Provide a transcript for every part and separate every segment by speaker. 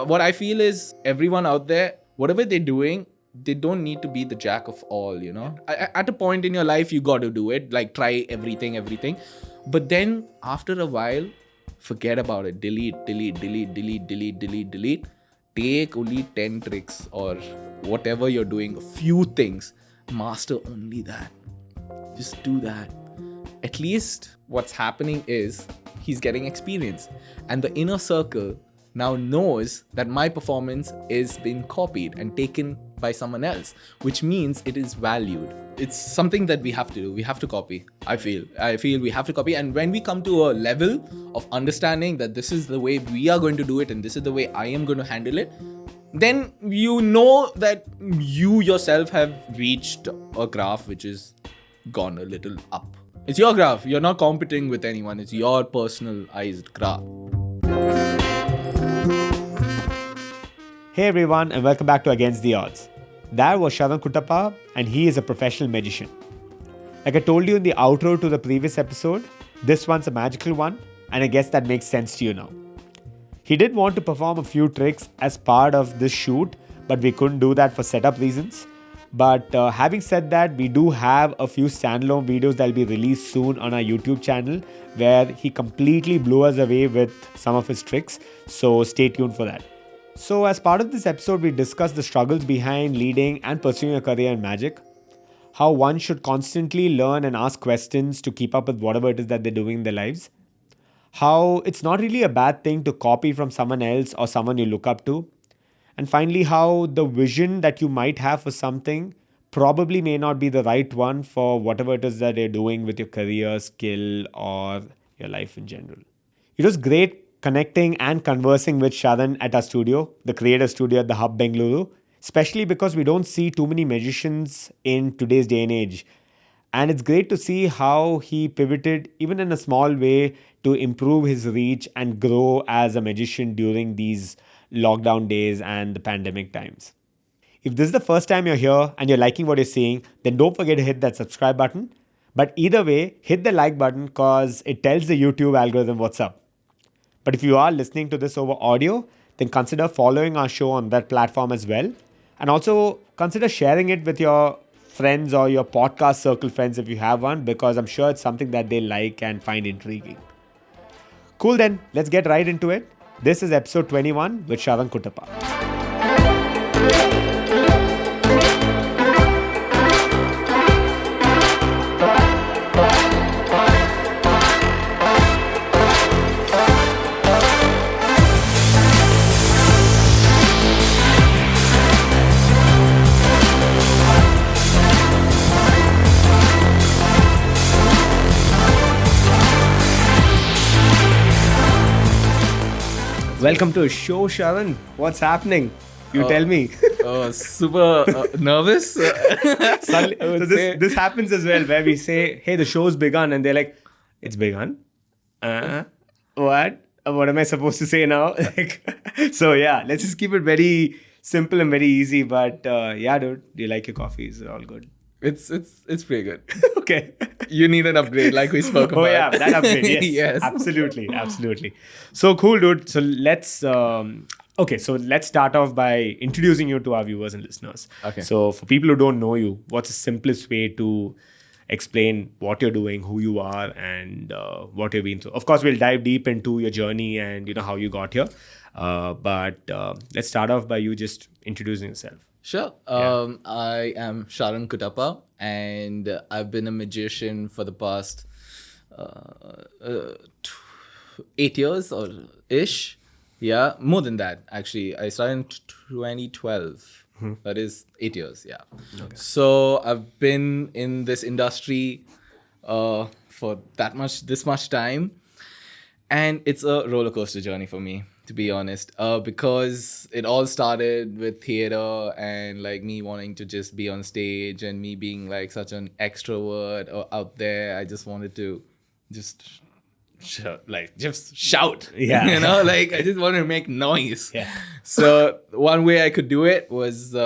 Speaker 1: what I feel is everyone out there, whatever they're doing, they don't need to be the jack of all, you know. At a point in your life, you got to do it, like try everything. But then after a while, forget about it. Delete. Take only 10 tricks or whatever you're doing, a few things. Master only that. Just do that. At least what's happening is he's getting experience. And the inner circle now knows that my performance is being copied and taken by someone else, which means it is valued. It's something that we have to do. We have to copy. I feel we have to copy. And when we come to a level of understanding that this is the way we are going to do it and this is the way I am going to handle it, then you know that you yourself have reached a graph which is gone a little up. It's your graph. You're not competing with anyone. It's your personalized graph.
Speaker 2: Hey everyone, and welcome back to Against the Odds. That was Sharan Kuttappa, and he is a professional magician. Like I told you in the outro to the previous episode, this one's a magical one, and I guess that makes sense to you now. He did want to perform a few tricks as part of this shoot, but we couldn't do that for setup reasons. But having said that, we do have a few standalone videos that will be released soon on our YouTube channel where he completely blew us away with some of his tricks. So stay tuned for that. So as part of this episode, we discussed the struggles behind leading and pursuing a career in magic, how one should constantly learn and ask questions to keep up with whatever it is that they're doing in their lives, how it's not really a bad thing to copy from someone else or someone you look up to, and finally how the vision that you might have for something probably may not be the right one for whatever it is that you're doing with your career, skill, or your life in general. It was great connecting and conversing with Sharan at our studio, the creator studio at the Hub Bengaluru, especially because we don't see too many magicians in today's day and age. And it's great to see how he pivoted, even in a small way, to improve his reach and grow as a magician during these lockdown days and the pandemic times. If this is the first time you're here and you're liking what you're seeing, then don't forget to hit that subscribe button. But either way, hit the like button because it tells the YouTube algorithm what's up. But if you are listening to this over audio, then consider following our show on that platform as well. And also consider sharing it with your friends or your podcast circle friends if you have one, because I'm sure it's something that they like and find intriguing. Cool then, let's get right into it. This is episode 21 with Sharan Kuttappa. Welcome to the show, Sharan. What's happening? You tell me.
Speaker 1: Super nervous.
Speaker 2: So this happens as well, where we say, hey, the show's begun. And they're like, it's begun? What? What am I supposed to say now? So yeah, let's just keep it very simple and very easy. But yeah, dude, do you like your coffee? Is it all good?
Speaker 1: It's pretty good.
Speaker 2: Okay.
Speaker 1: You need an upgrade like we spoke about.
Speaker 2: Oh yeah, that upgrade. Yes.
Speaker 1: Yes.
Speaker 2: Absolutely. So cool, dude. So let's start off by introducing you to our viewers and listeners.
Speaker 1: Okay.
Speaker 2: So for people who don't know you, what's the simplest way to explain what you're doing, who you are, and what you've been through? Of course, we'll dive deep into your journey and how you got here. But let's start off by you just introducing yourself.
Speaker 1: Sure.
Speaker 2: Yeah.
Speaker 1: I am Sharan Kuttappa, and I've been a magician for the past 8 years or ish. Yeah, more than that, actually. I started in 2012. That is 8 years, yeah. Okay. So I've been in this industry for this much time. And it's a roller coaster journey for me, to be honest, because it all started with theater and like me wanting to just be on stage and me being like such an extrovert or out there. I just wanted to just shout.
Speaker 2: Yeah.
Speaker 1: Like I just wanted to make noise.
Speaker 2: Yeah.
Speaker 1: So one way I could do it was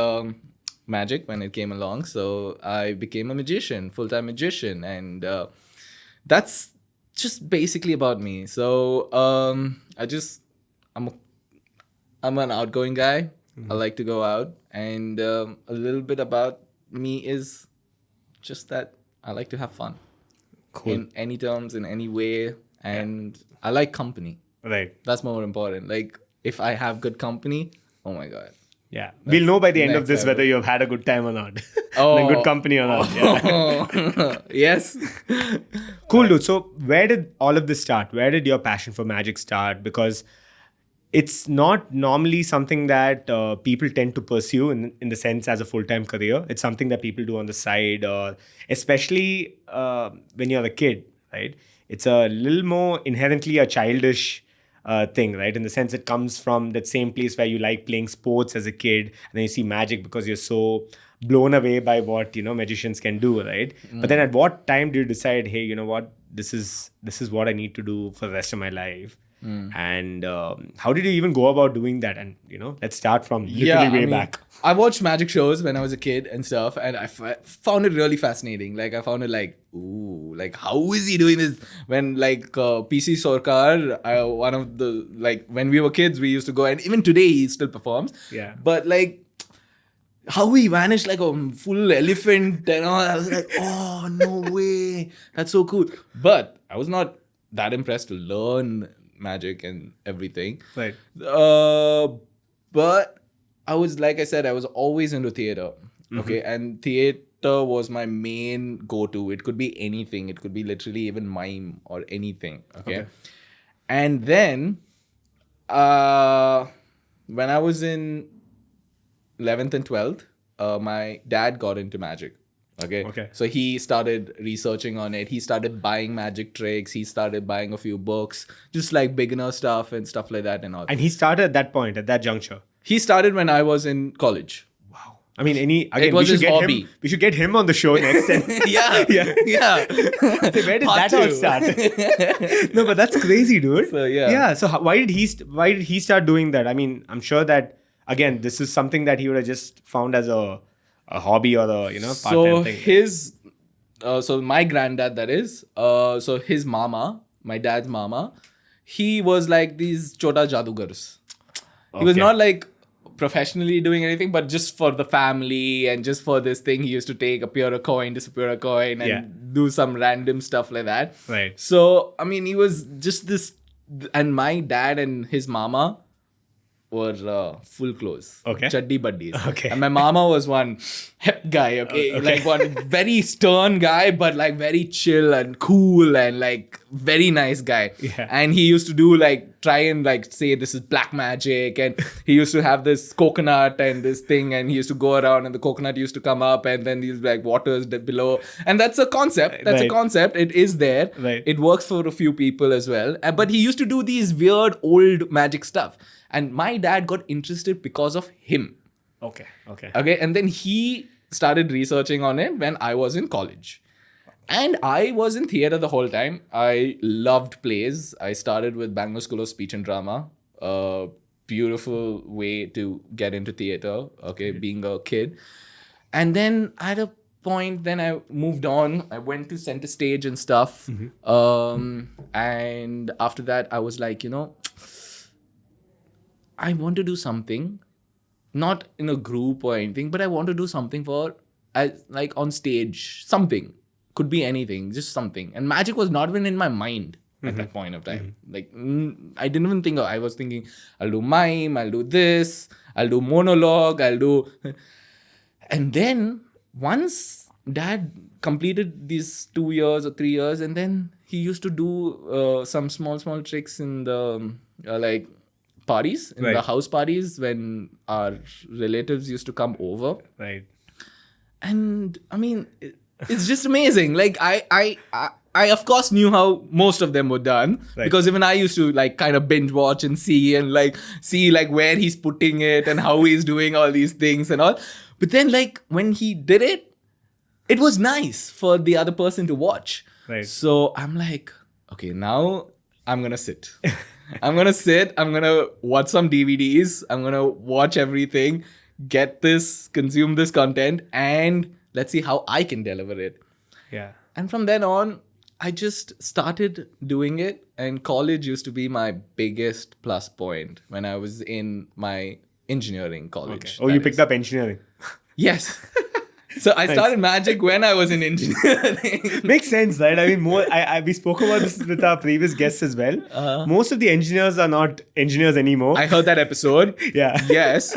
Speaker 1: magic when it came along. So I became a magician, full-time magician, and that's just basically about me. So I'm a I'm an outgoing guy. I like to go out. And a little bit about me is just that I like to have fun.
Speaker 2: Cool.
Speaker 1: In any terms, in any way. And I like company.
Speaker 2: Right.
Speaker 1: That's more important. Like, if I have good company, oh my God.
Speaker 2: Yeah. We'll know by the end of
Speaker 1: next
Speaker 2: this
Speaker 1: level.
Speaker 2: whether you've had a good time or not.
Speaker 1: Oh.
Speaker 2: And good company or not. Yeah.
Speaker 1: Yes.
Speaker 2: Cool, dude. So where did all of this start? Where did your passion for magic start? Because it's not normally something that people tend to pursue in the sense as a full-time career. It's something that people do on the side, or especially when you're a kid, right? It's a little more inherently a childish thing, right? In the sense it comes from that same place where you like playing sports as a kid, and then you see magic because you're so blown away by what magicians can do, right? But then at what time do you decide, hey, you know what, this is what I need to do for the rest of my life? And how did you even go about doing that? And let's start from literally way back.
Speaker 1: I watched magic shows when I was a kid and stuff, and I found it really fascinating. Like, I found it like, ooh, like, how is he doing this? When like PC Sorkar, one of the, like, when we were kids, we used to go, and even today he still performs.
Speaker 2: Yeah.
Speaker 1: But like, how he vanished like a full elephant and all, I was like, oh, no way. That's so cool. But I was not that impressed to learn magic and everything.
Speaker 2: Right.
Speaker 1: But I was, like I said, I was always into theater. Okay. And theater was my main go-to. It could be anything. It could be literally even mime or anything. Okay. And then when I was in 11th and 12th, my dad got into magic. Okay. So he started researching on it. He started buying magic tricks. He started buying a few books, just like beginner stuff and stuff like that and all.
Speaker 2: And he started at that point, at that juncture.
Speaker 1: He started when I was in college.
Speaker 2: Wow. I mean,
Speaker 1: it was his hobby.
Speaker 2: We should get him on the show next.
Speaker 1: Yeah.
Speaker 2: So where did
Speaker 1: Part
Speaker 2: that all
Speaker 1: two.
Speaker 2: start? No, but that's crazy, dude.
Speaker 1: So, yeah.
Speaker 2: Yeah. So why did he start doing that? I mean, I'm sure that again, this is something that he would have just found as a hobby or a part-time
Speaker 1: So
Speaker 2: thing.
Speaker 1: So my granddad, that is, so his mama, my dad's mama, he was like these chota jadugars. He was not like professionally doing anything, but just for the family and just for this thing, he used to take, appear a coin, disappear a coin, and do some random stuff like that.
Speaker 2: Right.
Speaker 1: So, I mean, he was just this, and my dad and his mama were full clothes.
Speaker 2: Okay.
Speaker 1: Chaddi buddies.
Speaker 2: Okay.
Speaker 1: And my mama was one hep guy, okay? Like one very stern guy, but like very chill and cool and like very nice guy.
Speaker 2: Yeah.
Speaker 1: And he used to do like, try and like say this is black magic. And he used to have this coconut and this thing, and he used to go around and the coconut used to come up and then these like waters below. And that's a concept. That's a concept. It is there.
Speaker 2: Right.
Speaker 1: It works for a few people as well. But he used to do these weird old magic stuff. And my dad got interested because of him.
Speaker 2: Okay.
Speaker 1: And then he started researching on it when I was in college. And I was in theater the whole time. I loved plays. I started with Bangalore School of Speech and Drama. A beautiful way to get into theater, being a kid. And then at a point, then I moved on. I went to center stage and stuff. And after that, I was like, I want to do something, not in a group or anything, but I want to do something like on stage, something. Could be anything, just something. And magic was not even in my mind at that point of time. Like, I didn't even think I was thinking, I'll do mime, I'll do this, I'll do monologue, I'll do... And then once dad completed these 2 years or 3 years, and then he used to do some small tricks in the like parties, in the house parties when our relatives used to come over.
Speaker 2: Right.
Speaker 1: And I mean, it's just amazing. Like I of course knew how most of them were done, because even I used to like kind of binge watch and see like where he's putting it and how he's doing all these things and all. But then like when he did it, it was nice for the other person to watch.
Speaker 2: Right.
Speaker 1: So I'm like, okay, now I'm gonna sit. I'm gonna watch some DVDs. I'm gonna watch everything, consume this content, and let's see how I can deliver it.
Speaker 2: Yeah.
Speaker 1: And from then on, I just started doing it, and college used to be my biggest plus point when I was in my engineering college.
Speaker 2: Oh, you picked up engineering.
Speaker 1: Yes. So I started magic when I was in engineering.
Speaker 2: Makes sense, right? I mean, we spoke about this with our previous guests as well. Most of the engineers are not engineers anymore.
Speaker 1: I heard that episode.
Speaker 2: Yeah.
Speaker 1: Yes.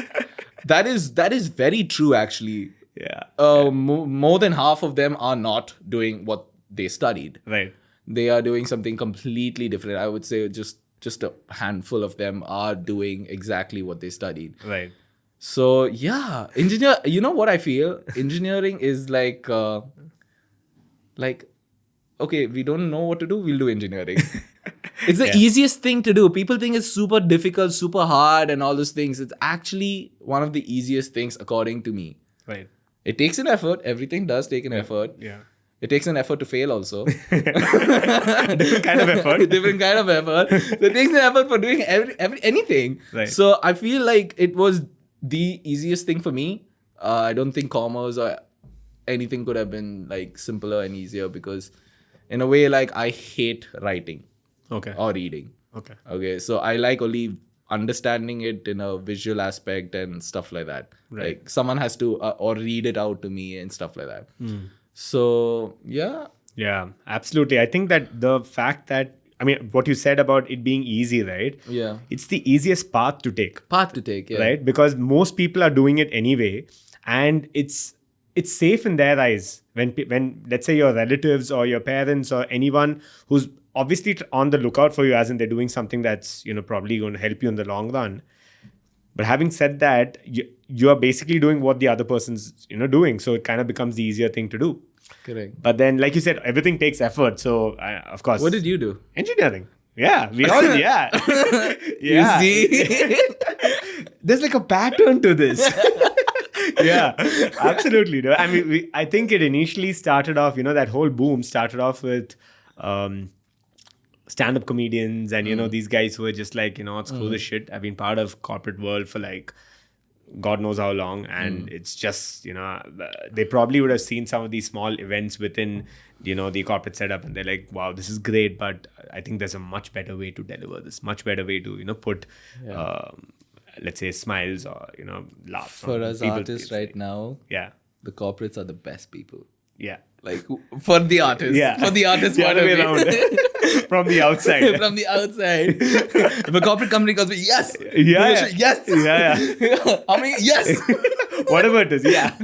Speaker 1: That is very true, actually.
Speaker 2: Yeah.
Speaker 1: More than half of them are not doing what they studied.
Speaker 2: Right.
Speaker 1: They are doing something completely different. I would say just a handful of them are doing exactly what they studied.
Speaker 2: Right.
Speaker 1: So yeah, you know what I feel? Engineering is like, okay, we don't know what to do, we'll do engineering. It's the easiest thing to do. People think it's super difficult, super hard and all those things. It's actually one of the easiest things according to me.
Speaker 2: Right.
Speaker 1: It takes an effort. Everything does take an effort.
Speaker 2: Yeah.
Speaker 1: It takes an effort to fail also.
Speaker 2: Different kind of effort.
Speaker 1: Different kind of effort. So it takes an effort for doing anything.
Speaker 2: Right.
Speaker 1: So I feel like it was the easiest thing for me. I don't think commerce or anything could have been like simpler and easier, because in a way, like, I hate writing or reading. Okay. So I like only understanding it in a visual aspect and stuff like that.
Speaker 2: Right.
Speaker 1: Like someone has to or read it out to me and stuff like that. So yeah.
Speaker 2: Yeah, absolutely. I think that the fact that, I mean, what you said about it being easy, right?
Speaker 1: Yeah.
Speaker 2: It's the easiest path to take.
Speaker 1: Yeah.
Speaker 2: Right? Because most people are doing it anyway, and it's safe in their eyes when let's say your relatives or your parents or anyone who's obviously on the lookout for you, as in they're doing something that's, you know, probably going to help you in the long run. But having said that, you are basically doing what the other person's, you know, doing. So it kind of becomes the easier thing to do.
Speaker 1: Correct.
Speaker 2: But then, like you said, everything takes effort. So, of course.
Speaker 1: What did you do?
Speaker 2: Engineering. Yeah, we all, yeah. Yeah.
Speaker 1: You see?
Speaker 2: There's like a pattern to this. Yeah, absolutely. No? I mean, I think it initially started off, you know, that whole boom started off with stand-up comedians and, you know, these guys who were just like, you know, screw this shit. I've been part of corporate world for like God knows how long, and it's just, you know, they probably would have seen some of these small events within, you know, the corporate setup, and they're like, wow, this is great, but I think there's a much better way to deliver this, much better way to, you know, put let's say smiles or, you know, laughs
Speaker 1: For us artists right now,
Speaker 2: yeah,
Speaker 1: the corporates are the best people.
Speaker 2: yeah,
Speaker 1: Like, for the artists.
Speaker 2: yeah,
Speaker 1: For the artists,
Speaker 2: the other way around. From the outside.
Speaker 1: From the outside. If a corporate company comes with, yes.
Speaker 2: Yeah.
Speaker 1: Yes.
Speaker 2: Yeah.
Speaker 1: How many? Yes.
Speaker 2: Whatever it is. Yeah.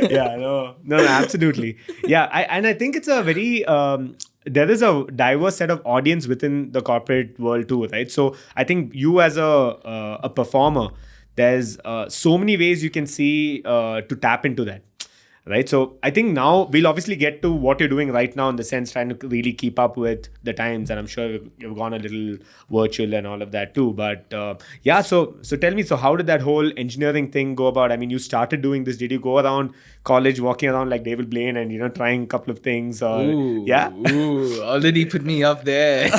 Speaker 2: Yeah. No, absolutely. Yeah. I think it's a very, there is a diverse set of audience within the corporate world too, right? So I think you as a performer, there's so many ways you can see to tap into that. Right. So I think now we'll obviously get to what you're doing right now, in the sense trying to really keep up with the times. And I'm sure you've gone a little virtual and all of that too. But yeah, so tell me, so how did that whole engineering thing go about? I mean, you started doing this. Did you go around college walking around like David Blaine and, you know, trying a couple of things? Or, yeah.
Speaker 1: Ooh, already put me up there.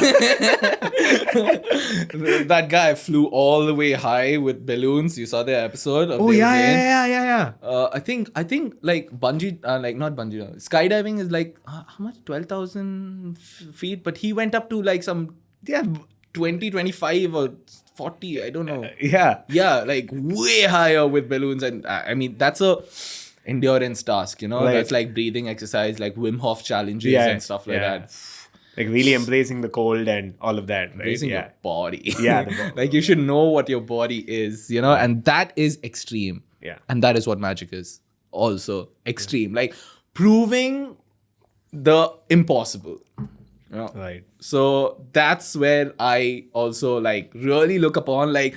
Speaker 1: That guy flew all the way high with balloons. You saw the episode of David Blaine?
Speaker 2: Yeah.
Speaker 1: I think like bungee, like not bungee, skydiving is like how much? 12,000 feet, but he went up to like some 20, 25 or 40. I don't know. Yeah, like way higher with balloons, and I mean that's a endurance task. You know,
Speaker 2: Right.
Speaker 1: that's like breathing exercise, like Wim Hof challenges and stuff like that.
Speaker 2: Like really embracing the cold and all of that, right?
Speaker 1: Embracing your body.
Speaker 2: Yeah, the body.
Speaker 1: Like you should know what your body is, you know, and that is extreme.
Speaker 2: Yeah.
Speaker 1: And that is what magic is. Also extreme, like proving the impossible. You know?
Speaker 2: Right.
Speaker 1: So that's where I also like really look upon, like,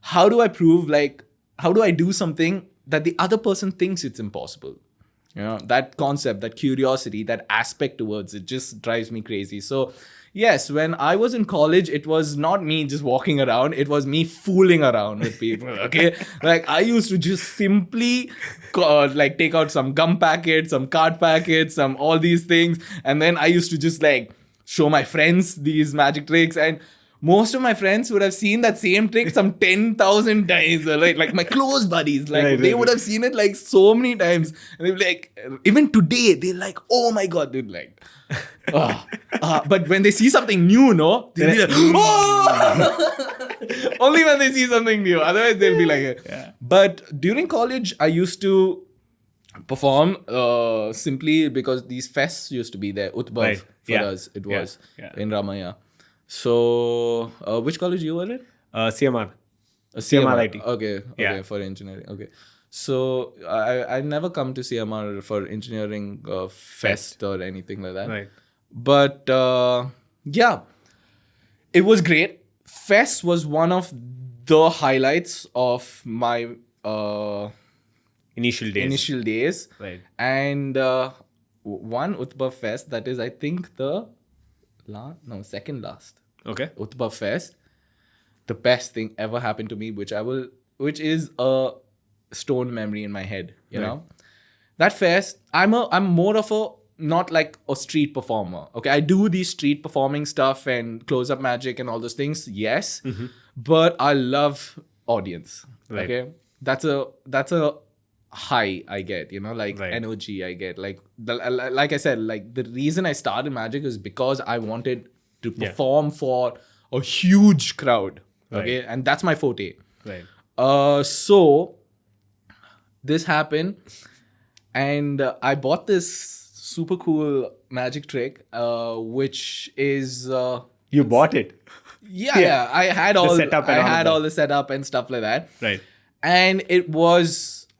Speaker 1: how do I prove, like, how do I do something that the other person thinks it's impossible? You know, that concept, that curiosity, that aspect towards it just drives me crazy. So yes, when I was in college, it was not me just walking around. It was me fooling around with people, okay? Like, I used to just simply like take out some gum packets, some card packets, some all these things. And then I used to just like show my friends these magic tricks. And most of my friends would have seen that same trick some 10,000 times. Right? Like my close buddies, like
Speaker 2: Right,
Speaker 1: they
Speaker 2: right,
Speaker 1: would have seen it like so many times. And they'd be like, even today, they're like, oh my God, dude, like, but when they see something new, no, they'll be like, oh! Only when they see something new. Otherwise, they'll be like,
Speaker 2: Yeah.
Speaker 1: But during college, I used to perform simply because these fests used to be there. Utbav
Speaker 2: Right.
Speaker 1: for
Speaker 2: Yeah.
Speaker 1: us, it was
Speaker 2: Yeah.
Speaker 1: in Ramaya. So, which college you were in?
Speaker 2: CMR.
Speaker 1: CMR.
Speaker 2: IT.
Speaker 1: Okay,
Speaker 2: Yeah.
Speaker 1: for engineering. Okay. So, I never come to CMR for engineering fest or anything like that.
Speaker 2: Right.
Speaker 1: But yeah, it was great. Fest was one of the highlights of my
Speaker 2: Initial days. Right.
Speaker 1: And one Utbah Fest, that is, I think, the second last
Speaker 2: Okay.
Speaker 1: Utbah Fest, the best thing ever happened to me, which is a stone memory in my head, you know. That fest, I'm more of a, not like a street performer. Okay, I do these street performing stuff and close up magic and all those things, yes. But I love audience.
Speaker 2: Right.
Speaker 1: Okay, that's a high I get, you know, like
Speaker 2: Right.
Speaker 1: energy I get. Like like I said, like the reason I started magic is because I wanted to perform for a huge crowd. Okay, and that's my forte.
Speaker 2: Right.
Speaker 1: So this happened, and I bought this super cool magic trick, which is
Speaker 2: You bought it.
Speaker 1: yeah. I had all
Speaker 2: setup and all of that.
Speaker 1: all the setup and stuff like that.
Speaker 2: Right.
Speaker 1: And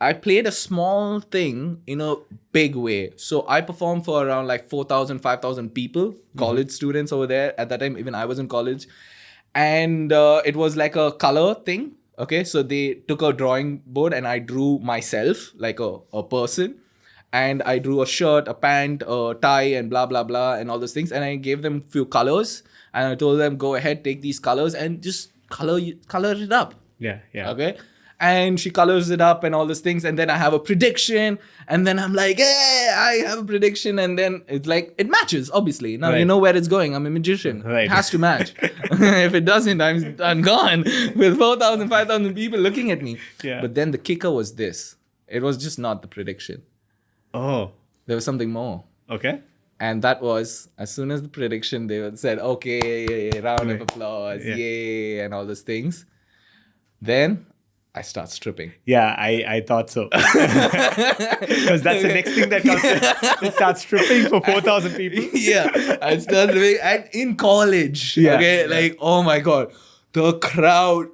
Speaker 1: I played a small thing in a big way. So I performed for around like 4,000, 5,000 people, college students over there. At that time, even I was in college. And it was like a color thing. Okay, so they took a drawing board and I drew myself like a person. And I drew a shirt, a pant, a tie, and blah, blah, blah, and all those things. And I gave them a few colors. And I told them, go ahead, take these colors and just color it up.
Speaker 2: Yeah. Yeah.
Speaker 1: Okay. And she colors it up and all those things. And then I have a prediction. And then I'm like, hey, I have a prediction. And then it's like, it matches, obviously. Now you know where it's going. I'm a magician.
Speaker 2: Right.
Speaker 1: It has to match. If it doesn't, I'm gone with 4,000, 5,000 people looking at me.
Speaker 2: Yeah.
Speaker 1: But then the kicker was this. It was just not the prediction.
Speaker 2: Oh.
Speaker 1: There was something more.
Speaker 2: Okay.
Speaker 1: And that was, as soon as the prediction, they said, okay, round of applause, yay, and all those things. Then I start stripping.
Speaker 2: Yeah, I thought so. Because that's the next thing that comes. They start stripping for 4,000 people.
Speaker 1: Yeah, I started doing it in college.
Speaker 2: Yeah.
Speaker 1: Okay, like, oh my God, the crowd.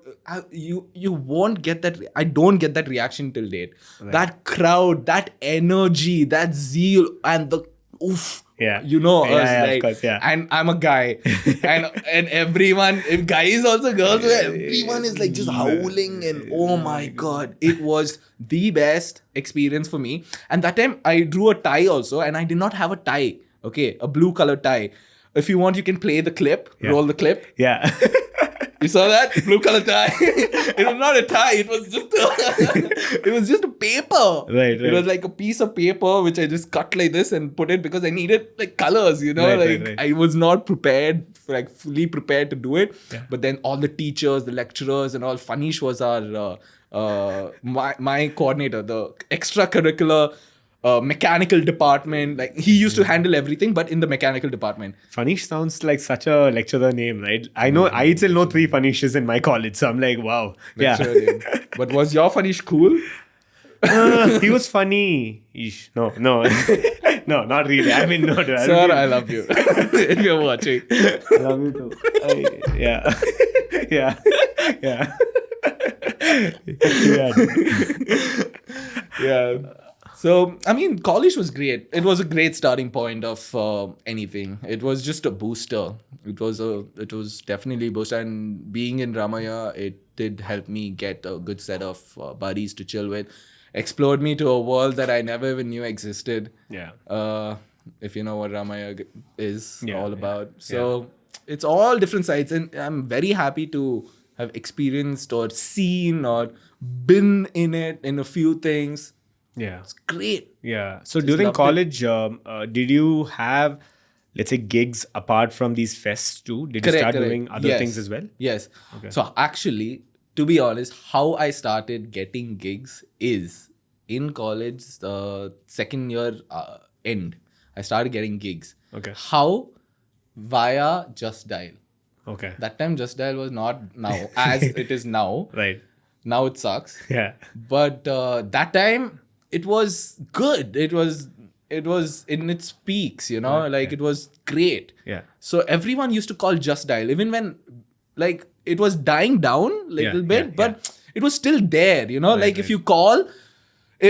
Speaker 1: You won't get that. I don't get that reaction till date.
Speaker 2: Right.
Speaker 1: That crowd, that energy, that zeal, and the oof.
Speaker 2: Yeah.
Speaker 1: You know,
Speaker 2: Yeah,
Speaker 1: us,
Speaker 2: yeah, of
Speaker 1: like,
Speaker 2: course, yeah.
Speaker 1: and I'm a guy, and everyone, if guys also girls, everyone is like just howling, and oh my God, it was the best experience for me. And that time I drew a tie also, and I did not have a tie. Okay, a blue color tie. If you want, you can play the clip, roll the clip.
Speaker 2: Yeah.
Speaker 1: You saw that blue color tie? It was not a tie. It was just it was just a paper.
Speaker 2: Right.
Speaker 1: It was like a piece of paper which I just cut like this and put it because I needed like colors. You know,
Speaker 2: Right.
Speaker 1: I was not prepared, like fully prepared to do it.
Speaker 2: Yeah.
Speaker 1: But then all the teachers, the lecturers, and all. Fanish was our my coordinator, the extracurricular. Mechanical department, like he used to handle everything, but in the mechanical department.
Speaker 2: Fanish sounds like such a lecturer name, right? I still know 3 Fanishes in my college, so I'm like, wow.
Speaker 1: Lecturer name. But was your Fanish cool?
Speaker 2: He was funny. Eesh. No. No, not really. I mean, no. Dude,
Speaker 1: Sir, I love you. If you're watching.
Speaker 2: I love you too. Yeah. Yeah.
Speaker 1: Yeah. So, I mean, college was great. It was a great starting point of anything. It was just a booster. It was definitely a booster. And being in Ramaya, it did help me get a good set of buddies to chill with. Explored me to a world that I never even knew existed.
Speaker 2: Yeah.
Speaker 1: If you know what Ramaya is all about.
Speaker 2: Yeah.
Speaker 1: So, it's all different sides. And I'm very happy to have experienced or seen or been in it in a few things.
Speaker 2: Yeah.
Speaker 1: It's great.
Speaker 2: Yeah. So
Speaker 1: Just
Speaker 2: during
Speaker 1: loved it.
Speaker 2: college, did you have let's say, gigs apart from these fests too? Did you
Speaker 1: Correct,
Speaker 2: start
Speaker 1: correct.
Speaker 2: doing other
Speaker 1: Yes.
Speaker 2: things as well?
Speaker 1: Yes.
Speaker 2: Okay.
Speaker 1: So actually, to be honest, how I started getting gigs is in college, the second year end, I started getting gigs.
Speaker 2: Okay.
Speaker 1: How? Via Just Dial.
Speaker 2: Okay.
Speaker 1: That time Just Dial was not now as it is now.
Speaker 2: Right.
Speaker 1: Now it sucks.
Speaker 2: Yeah.
Speaker 1: But that time it was good. It was in its peaks, you know,
Speaker 2: Right,
Speaker 1: like
Speaker 2: yeah.
Speaker 1: it was great.
Speaker 2: Yeah.
Speaker 1: So everyone used to call Just Dial, even when like it was dying down a little
Speaker 2: Yeah,
Speaker 1: bit,
Speaker 2: yeah,
Speaker 1: but it was still there, you know,
Speaker 2: Right,
Speaker 1: like if
Speaker 2: right.
Speaker 1: you call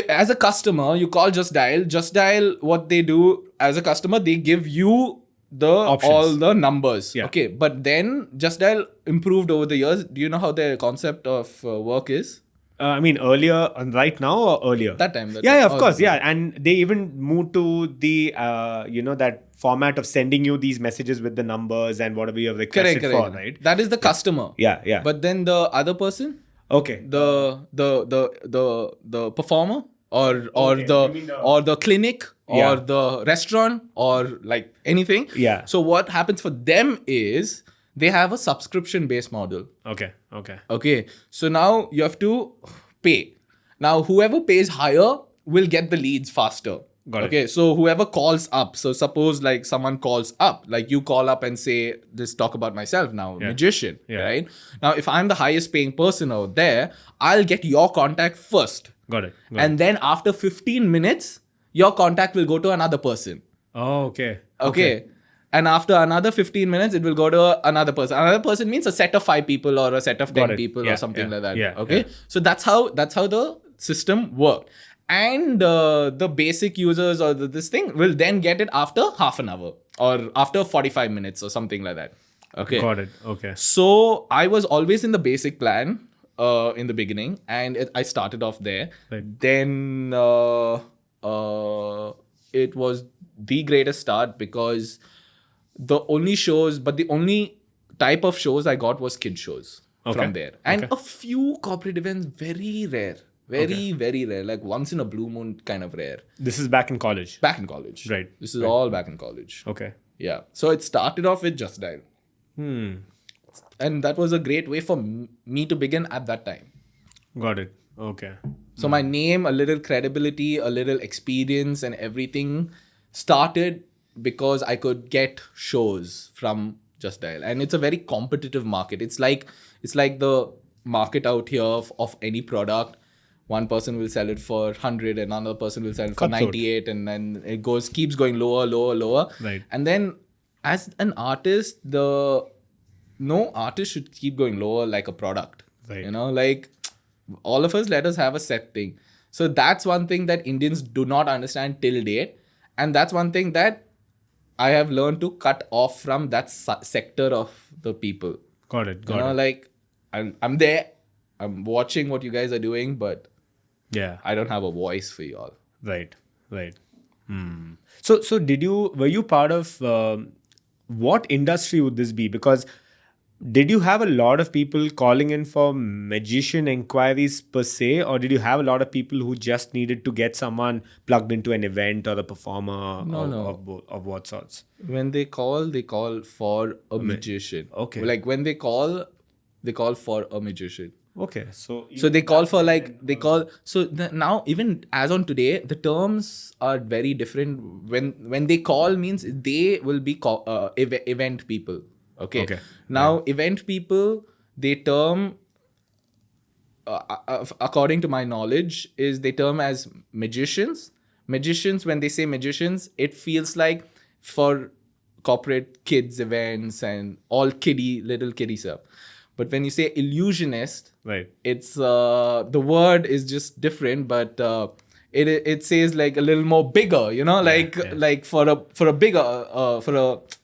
Speaker 1: as a customer, you call Just Dial, what they do as a customer, they give you the
Speaker 2: Options.
Speaker 1: all the numbers.
Speaker 2: Yeah.
Speaker 1: Okay, but then Just Dial improved over the years. Do you know how their concept of work is?
Speaker 2: I mean, earlier, right now or earlier?
Speaker 1: That time.
Speaker 2: Yeah, of
Speaker 1: Oh,
Speaker 2: course.
Speaker 1: that
Speaker 2: Yeah. And they even moved to the, that format of sending you these messages with the numbers and whatever you have requested
Speaker 1: correct.
Speaker 2: for, right?
Speaker 1: That is the customer.
Speaker 2: Yeah, yeah.
Speaker 1: But then the other person,
Speaker 2: Okay.
Speaker 1: the performer or
Speaker 2: Okay, you mean
Speaker 1: the clinic or
Speaker 2: Yeah.
Speaker 1: the restaurant or like anything.
Speaker 2: Yeah.
Speaker 1: So what happens for them is they have a subscription based model.
Speaker 2: Okay. Okay.
Speaker 1: Okay. So now you have to pay. Now whoever pays higher will get the leads faster.
Speaker 2: Got it.
Speaker 1: Okay. So whoever calls up. So suppose like someone calls up, like you call up and say, just talk about myself now, magician.
Speaker 2: Yeah.
Speaker 1: Right. Now if I'm the highest paying person out there, I'll get your contact first.
Speaker 2: Got it.
Speaker 1: And then after 15 minutes, your contact will go to another person.
Speaker 2: Oh, okay.
Speaker 1: Okay. And after another 15 minutes, it will go to another person. Another person means a set of 5 people or a set of 10
Speaker 2: it.
Speaker 1: people
Speaker 2: Yeah,
Speaker 1: or something
Speaker 2: yeah,
Speaker 1: like that.
Speaker 2: yeah,
Speaker 1: Okay.
Speaker 2: yeah.
Speaker 1: So that's how the system worked. And the basic users or this thing will then get it after half an hour or after 45 minutes or something like that. Okay.
Speaker 2: Got it. Okay.
Speaker 1: So I was always in the basic plan in the beginning, and I started off there.
Speaker 2: Right.
Speaker 1: Then it was the greatest start because the only type of shows I got was kid shows from there, and a few corporate events, very rare, very rare, like once in a blue moon kind of rare.
Speaker 2: This is back in college.
Speaker 1: Back in college,
Speaker 2: Right.
Speaker 1: This is all back in college.
Speaker 2: Okay.
Speaker 1: Yeah. So it started off with Just Dial. And that was a great way for me to begin at that time.
Speaker 2: Got it. Okay.
Speaker 1: So my name, a little credibility, a little experience and everything started because I could get shows from Just Dial. And it's a very competitive market. It's like the market out here of any product. One person will sell it for 100, another person will sell it for
Speaker 2: Cutthroat.
Speaker 1: 98, and then it keeps going lower.
Speaker 2: Right.
Speaker 1: And then as an artist, no artist should keep going lower like a product.
Speaker 2: Right.
Speaker 1: You know, like all of us, let us have a set thing. So that's one thing that Indians do not understand till date. And that's one thing that I have learned to cut off from that sector of the people.
Speaker 2: Got it.
Speaker 1: You know, like I'm there, I'm watching what you guys are doing, but
Speaker 2: Yeah.
Speaker 1: I don't have a voice for y'all.
Speaker 2: Right. So were you part of what industry would this be? Because did you have a lot of people calling in for magician inquiries per se, or did you have a lot of people who just needed to get someone plugged into an event or a performer of what sorts?
Speaker 1: When they call for a magician.
Speaker 2: Okay.
Speaker 1: Like when they call for a magician.
Speaker 2: Okay.
Speaker 1: So they call for now even as on today, the terms are very different. When they call means they will be event people. Okay. Now event people, they term according to my knowledge is they term as magicians. Magicians, when they say magicians, it feels like for corporate kids events and all little kiddie stuff. But when you say illusionist,
Speaker 2: right,
Speaker 1: it's the word is just different, but it says like a little more bigger, you know, like for a bigger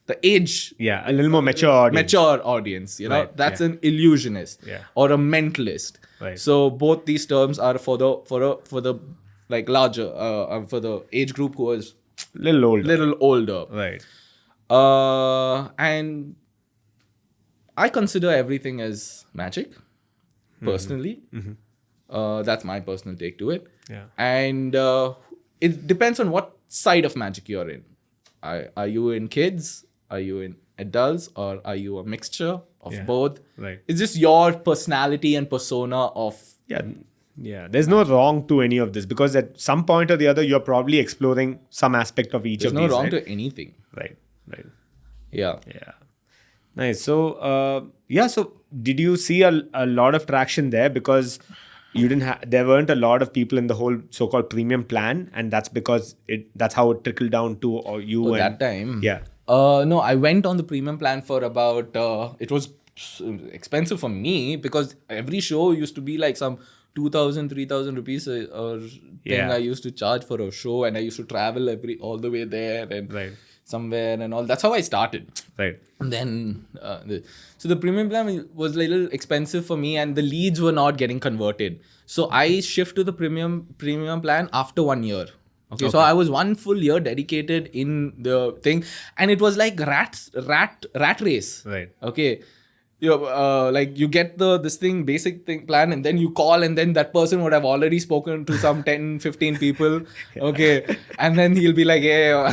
Speaker 1: the age,
Speaker 2: a little more mature audience,
Speaker 1: you know, that's an illusionist or a mentalist.
Speaker 2: Right.
Speaker 1: So both these terms are for the like larger for the age group who is little older,
Speaker 2: right?
Speaker 1: And I consider everything as magic, personally. That's my personal take to it.
Speaker 2: Yeah.
Speaker 1: And it depends on what side of magic you're in. are you in kids? Are you in adults? Or are you a mixture of both?
Speaker 2: Right.
Speaker 1: It's just your personality and persona of.
Speaker 2: Yeah. There's no wrong to any of this because at some point or the other, you're probably exploring some aspect of each
Speaker 1: There's
Speaker 2: of
Speaker 1: no
Speaker 2: these.
Speaker 1: wrong
Speaker 2: Right?
Speaker 1: to anything.
Speaker 2: Right.
Speaker 1: Yeah.
Speaker 2: Yeah. Nice. So, so did you see a lot of traction there because you didn't have, there weren't a lot of people in the whole so-called premium plan, and that's because that's how it trickled down to or you
Speaker 1: Oh,
Speaker 2: and
Speaker 1: that time.
Speaker 2: Yeah.
Speaker 1: No, I went on the premium plan for about. It was expensive for me because every show used to be like some 2,000, 3,000 rupees or thing
Speaker 2: Yeah.
Speaker 1: I used to charge for a show, and I used to travel all the way there and
Speaker 2: Right.
Speaker 1: somewhere and all. That's how I started.
Speaker 2: Right.
Speaker 1: And then, so the premium plan was a little expensive for me, and the leads were not getting converted. So I shift to the premium plan after 1 year. Okay, so I was 1 full year dedicated in the thing, and it was like rat race.
Speaker 2: Right.
Speaker 1: Okay. Like you get this thing basic thing plan, and then you call, and then that person would have already spoken to some 10 15 people. Okay, and then he'll be like, yeah,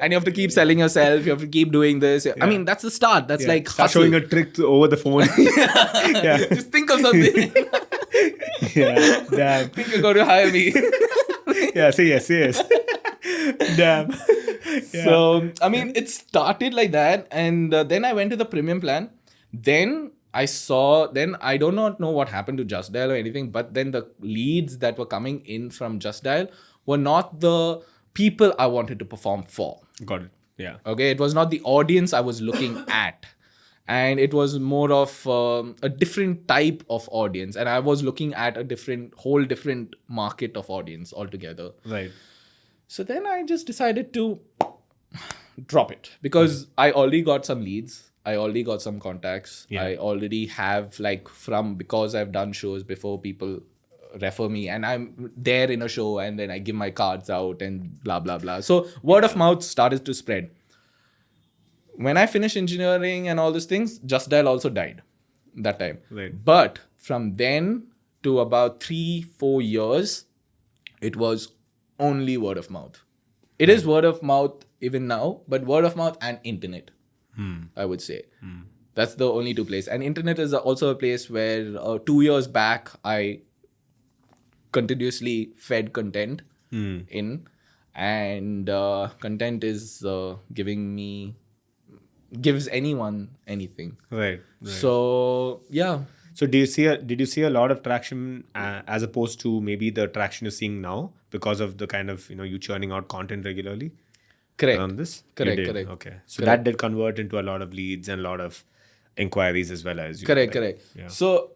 Speaker 1: and you have to keep selling yourself, you have to keep doing this. I mean, that's the start. That's like
Speaker 2: Start
Speaker 1: hustle.
Speaker 2: showing a trick over the phone. Yeah.
Speaker 1: Just think of something.
Speaker 2: Yeah. Damn.
Speaker 1: Think you're going to hire me.
Speaker 2: Yeah. Yes. Damn. Yeah.
Speaker 1: So, I mean, it started like that. And then I went to the premium plan. Then I do not know what happened to Just Dial or anything, but then the leads that were coming in from Just Dial were not the people I wanted to perform for.
Speaker 2: Got it. Yeah.
Speaker 1: Okay, it was not the audience I was looking at. And it was more of a different type of audience. And I was looking at a whole different market of audience altogether.
Speaker 2: Right.
Speaker 1: So then I just decided to drop it because I already got some leads. I already got some contacts.
Speaker 2: Yeah.
Speaker 1: I already have because I've done shows before, people refer me and I'm there in a show and then I give my cards out and blah, blah, blah. So word of mouth started to spread. When I finished engineering and all these things, Just Dial also died that time.
Speaker 2: Right.
Speaker 1: But from then to about 3-4 years, it was only word of mouth. It is word of mouth even now, but word of mouth and internet, I would say. That's the only two places. And internet is also a place where 2 years back, I continuously fed content in. And content is gives anyone anything.
Speaker 2: Right.
Speaker 1: So, yeah.
Speaker 2: So did you see a lot of traction as opposed to maybe the traction you're seeing now because of the kind of, you churning out content regularly?
Speaker 1: Correct.
Speaker 2: On this?
Speaker 1: Correct.
Speaker 2: You did?
Speaker 1: Correct.
Speaker 2: Okay. So that did convert into a lot of leads and a lot of inquiries as well as you.
Speaker 1: Correct.
Speaker 2: Yeah.
Speaker 1: So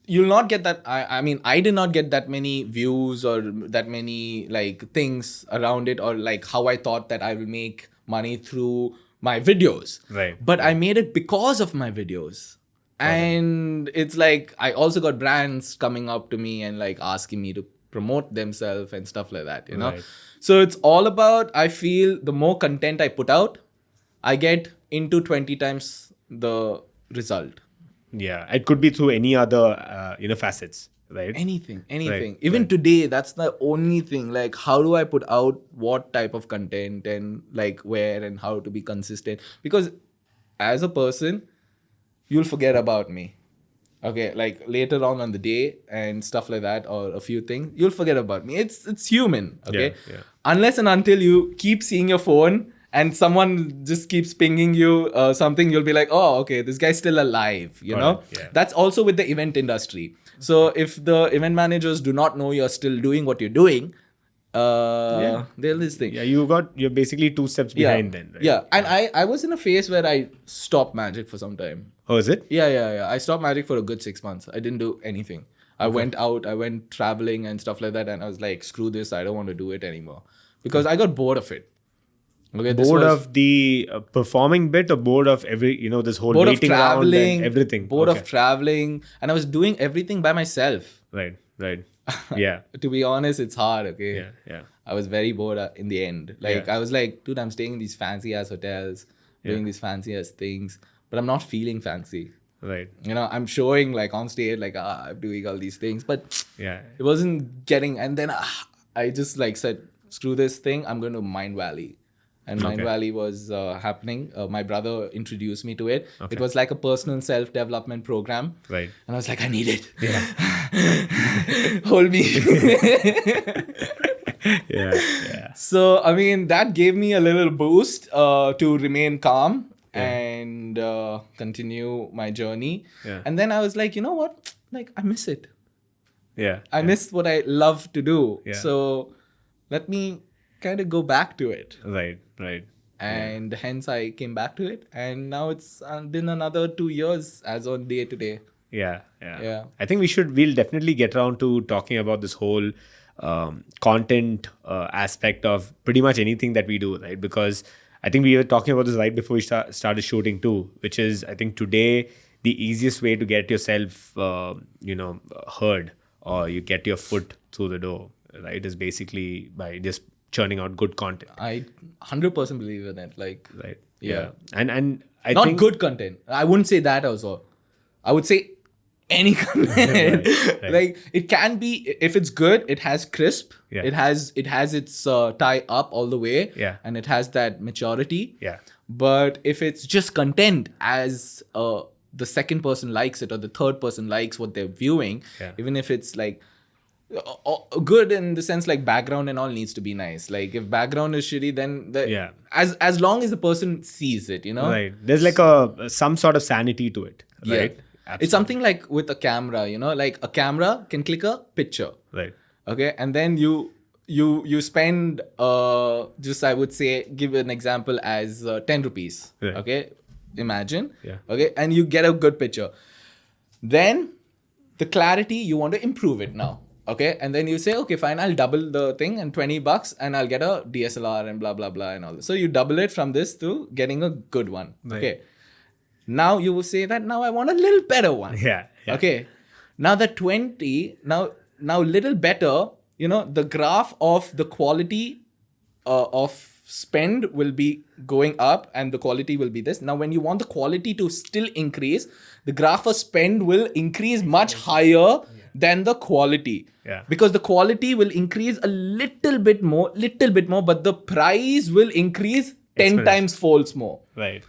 Speaker 1: you'll not get that. I mean, I did not get that many views or that many things around it or how I thought that I will make money through my videos.
Speaker 2: Right.
Speaker 1: But I made it because of my videos. And it's I also got brands coming up to me and asking me to promote themselves and stuff like that,
Speaker 2: Right.
Speaker 1: So it's all about, I feel the more content I put out, I get into 20 times the result.
Speaker 2: Yeah. It could be through any other, facets, right?
Speaker 1: Anything.
Speaker 2: Right,
Speaker 1: Even today, that's the only thing. How do I put out what type of content and where and how to be consistent? Because as a person, you'll forget about me. Okay, later on the day and stuff like that, or a few things, you'll forget about me. It's human. Okay,
Speaker 2: Yeah.
Speaker 1: Unless and until you keep seeing your phone and someone just keeps pinging you something, you'll be like, oh, okay, this guy's still alive. You know,
Speaker 2: Yeah.
Speaker 1: That's also with the event industry. So if the event managers do not know you're still doing what you're doing, they'll this thing.
Speaker 2: Yeah, you're basically 2 steps behind then, right?
Speaker 1: Yeah, and I was in a phase where I stopped magic for some time.
Speaker 2: Oh, is it?
Speaker 1: Yeah. I stopped magic for a good 6 months. I didn't do anything. I went out, I went traveling and stuff like that, and I was like, screw this, I don't want to do it anymore. Because I got bored of it. Okay,
Speaker 2: Bored of the performing bit or bored of this whole
Speaker 1: bored of
Speaker 2: waiting around
Speaker 1: traveling,
Speaker 2: and everything?
Speaker 1: Bored
Speaker 2: Okay.
Speaker 1: of traveling, and I was doing everything by myself.
Speaker 2: Right. Yeah.
Speaker 1: To be honest, it's hard, okay?
Speaker 2: Yeah.
Speaker 1: I was very bored in the end. I was like, dude, I'm staying in these fancy ass hotels, doing these fancy ass things, but I'm not feeling fancy.
Speaker 2: Right.
Speaker 1: I'm showing on stage, I'm doing all these things, but
Speaker 2: Yeah.
Speaker 1: it wasn't getting, and then I just said, screw this thing, I'm going to Mind Valley. And Mind Valley was happening. My brother introduced me to it. It was like a personal self-development program.
Speaker 2: Right.
Speaker 1: And I was like, I need it.
Speaker 2: Yeah.
Speaker 1: Hold me.
Speaker 2: Yeah.
Speaker 1: So, I mean, that gave me a little boost to remain calm and continue my journey.
Speaker 2: Yeah.
Speaker 1: And then I was like, you know what? Like, I miss it.
Speaker 2: Yeah.
Speaker 1: I miss what I love to do.
Speaker 2: Yeah.
Speaker 1: So let me kind of go back to it.
Speaker 2: Right.
Speaker 1: And hence I came back to it. And now it's been another 2 years as on day to day.
Speaker 2: Yeah.
Speaker 1: Yeah.
Speaker 2: I think we'll definitely get around to talking about this whole content aspect of pretty much anything that we do, right? Because I think we were talking about this right before we started shooting too, which is, I think today the easiest way to get yourself, heard, or you get your foot through the door, right, is basically by just churning out good content.
Speaker 1: I 100% believe in it. Like,
Speaker 2: Right.
Speaker 1: Yeah.
Speaker 2: And I
Speaker 1: not
Speaker 2: think
Speaker 1: good content. I wouldn't say that also. I would say any content.
Speaker 2: Right.
Speaker 1: Like, it can be, if it's good, it has crisp.
Speaker 2: Yeah.
Speaker 1: It has its tie up all the way.
Speaker 2: Yeah.
Speaker 1: And it has that maturity.
Speaker 2: Yeah.
Speaker 1: But if it's just content as the second person likes it or the third person likes what they're viewing, even if it's like good in the sense like background and all needs to be nice. Like if background is shitty, then as long as the person sees it,
Speaker 2: Right. There's like some sort of sanity to it. Right.
Speaker 1: Yeah. It's something like with a camera, like a camera can click a picture.
Speaker 2: Right.
Speaker 1: Okay. And then you spend just, I would say, give an example as 10 rupees.
Speaker 2: Right.
Speaker 1: Okay. Imagine.
Speaker 2: Yeah.
Speaker 1: Okay. And you get a good picture. Then the clarity, you want to improve it now. Okay. And then you say, okay, fine, I'll double the thing and $20 and I'll get a DSLR and blah, blah, blah and all this. So you double it from this to getting a good one.
Speaker 2: Right.
Speaker 1: Okay. Now you will say that now I want a little better one.
Speaker 2: Yeah.
Speaker 1: Okay. Now the 20, now little better, the graph of the quality of spend will be going up and the quality will be this. Now, when you want the quality to still increase, the graph of spend will increase much higher than the quality.
Speaker 2: Yeah.
Speaker 1: Because the quality will increase a little bit more, but the price will increase 10 times folds more.
Speaker 2: Right.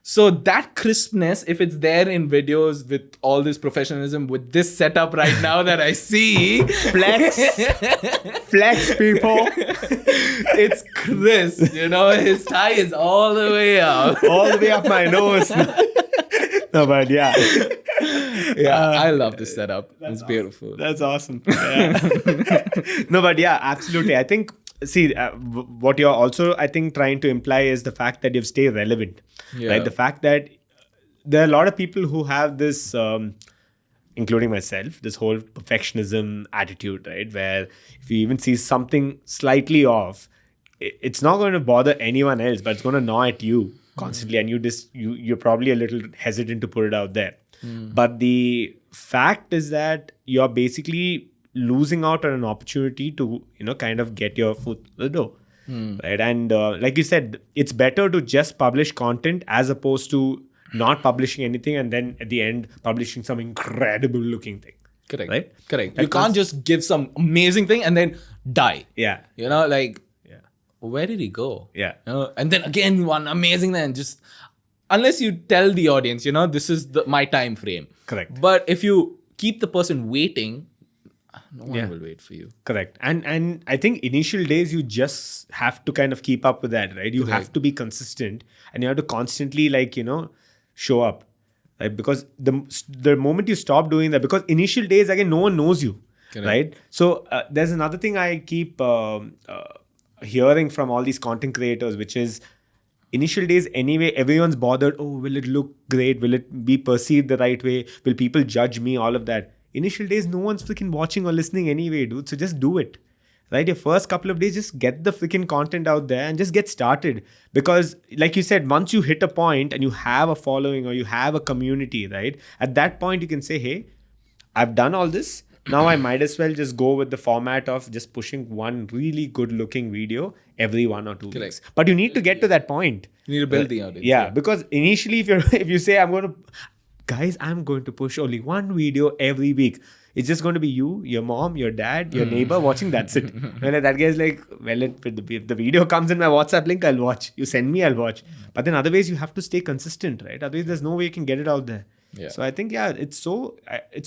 Speaker 1: So that crispness, if it's there in videos with all this professionalism, with this setup right now that I see,
Speaker 2: Flex, people.
Speaker 1: It's crisp, his tie is all the way up.
Speaker 2: All the way up my nose. No, but yeah.
Speaker 1: I love this setup. It's awesome. Beautiful.
Speaker 2: That's awesome. Yeah. No, but yeah, absolutely. I think, what you're also, I think, trying to imply is the fact that you've stayed relevant.
Speaker 1: Yeah.
Speaker 2: Right? The fact that there are a lot of people who have this, including myself, this whole perfectionism attitude, right? Where if you even see something slightly off, it's not going to bother anyone else, but it's going to gnaw at you constantly. And you're probably a little hesitant to put it out there. But the fact is that you're basically losing out on an opportunity to, kind of get your foot in the door. Right. And like you said, it's better to just publish content as opposed to not publishing anything and then at the end publishing some incredible looking thing.
Speaker 1: Correct.
Speaker 2: Right?
Speaker 1: Correct. You can't just give some amazing thing and then die.
Speaker 2: Yeah.
Speaker 1: Where did he go?
Speaker 2: Yeah.
Speaker 1: And then again, one amazing thing, just unless you tell the audience, this is my time frame.
Speaker 2: Correct.
Speaker 1: But if you keep the person waiting, no one will wait for you.
Speaker 2: Correct. And I think initial days, you just have to kind of keep up with that, right? You have to be consistent and you have to constantly show up, right? Because the moment you stop doing that, because initial days, again, no one knows you, right? So there's another thing I keep hearing from all these content creators, which is initial days anyway, everyone's bothered. Oh, will it look great? Will it be perceived the right way? Will people judge me? All of that. Initial days, no one's freaking watching or listening anyway, dude. So just do it, right? Your first couple of days, just get the freaking content out there and just get started. Because like you said, once you hit a point and you have a following or you have a community, right? At that point, you can say, hey, I've done all this. Now I might as well just go with the format of just pushing one really good looking video every 1 or 2 weeks. But you need to get to that point.
Speaker 1: You need to build the audience.
Speaker 2: Yeah, because initially if you say I'm going to guys, I'm going to push only one video every week. It's just going to be you, your mom, your dad, your neighbor watching. That's it. Well, that guy's like, well, if the video comes in my WhatsApp link, I'll watch. You send me, I'll watch. But then other ways, you have to stay consistent, right? Otherwise, there's no way you can get it out there.
Speaker 1: Yeah.
Speaker 2: So I think, it's so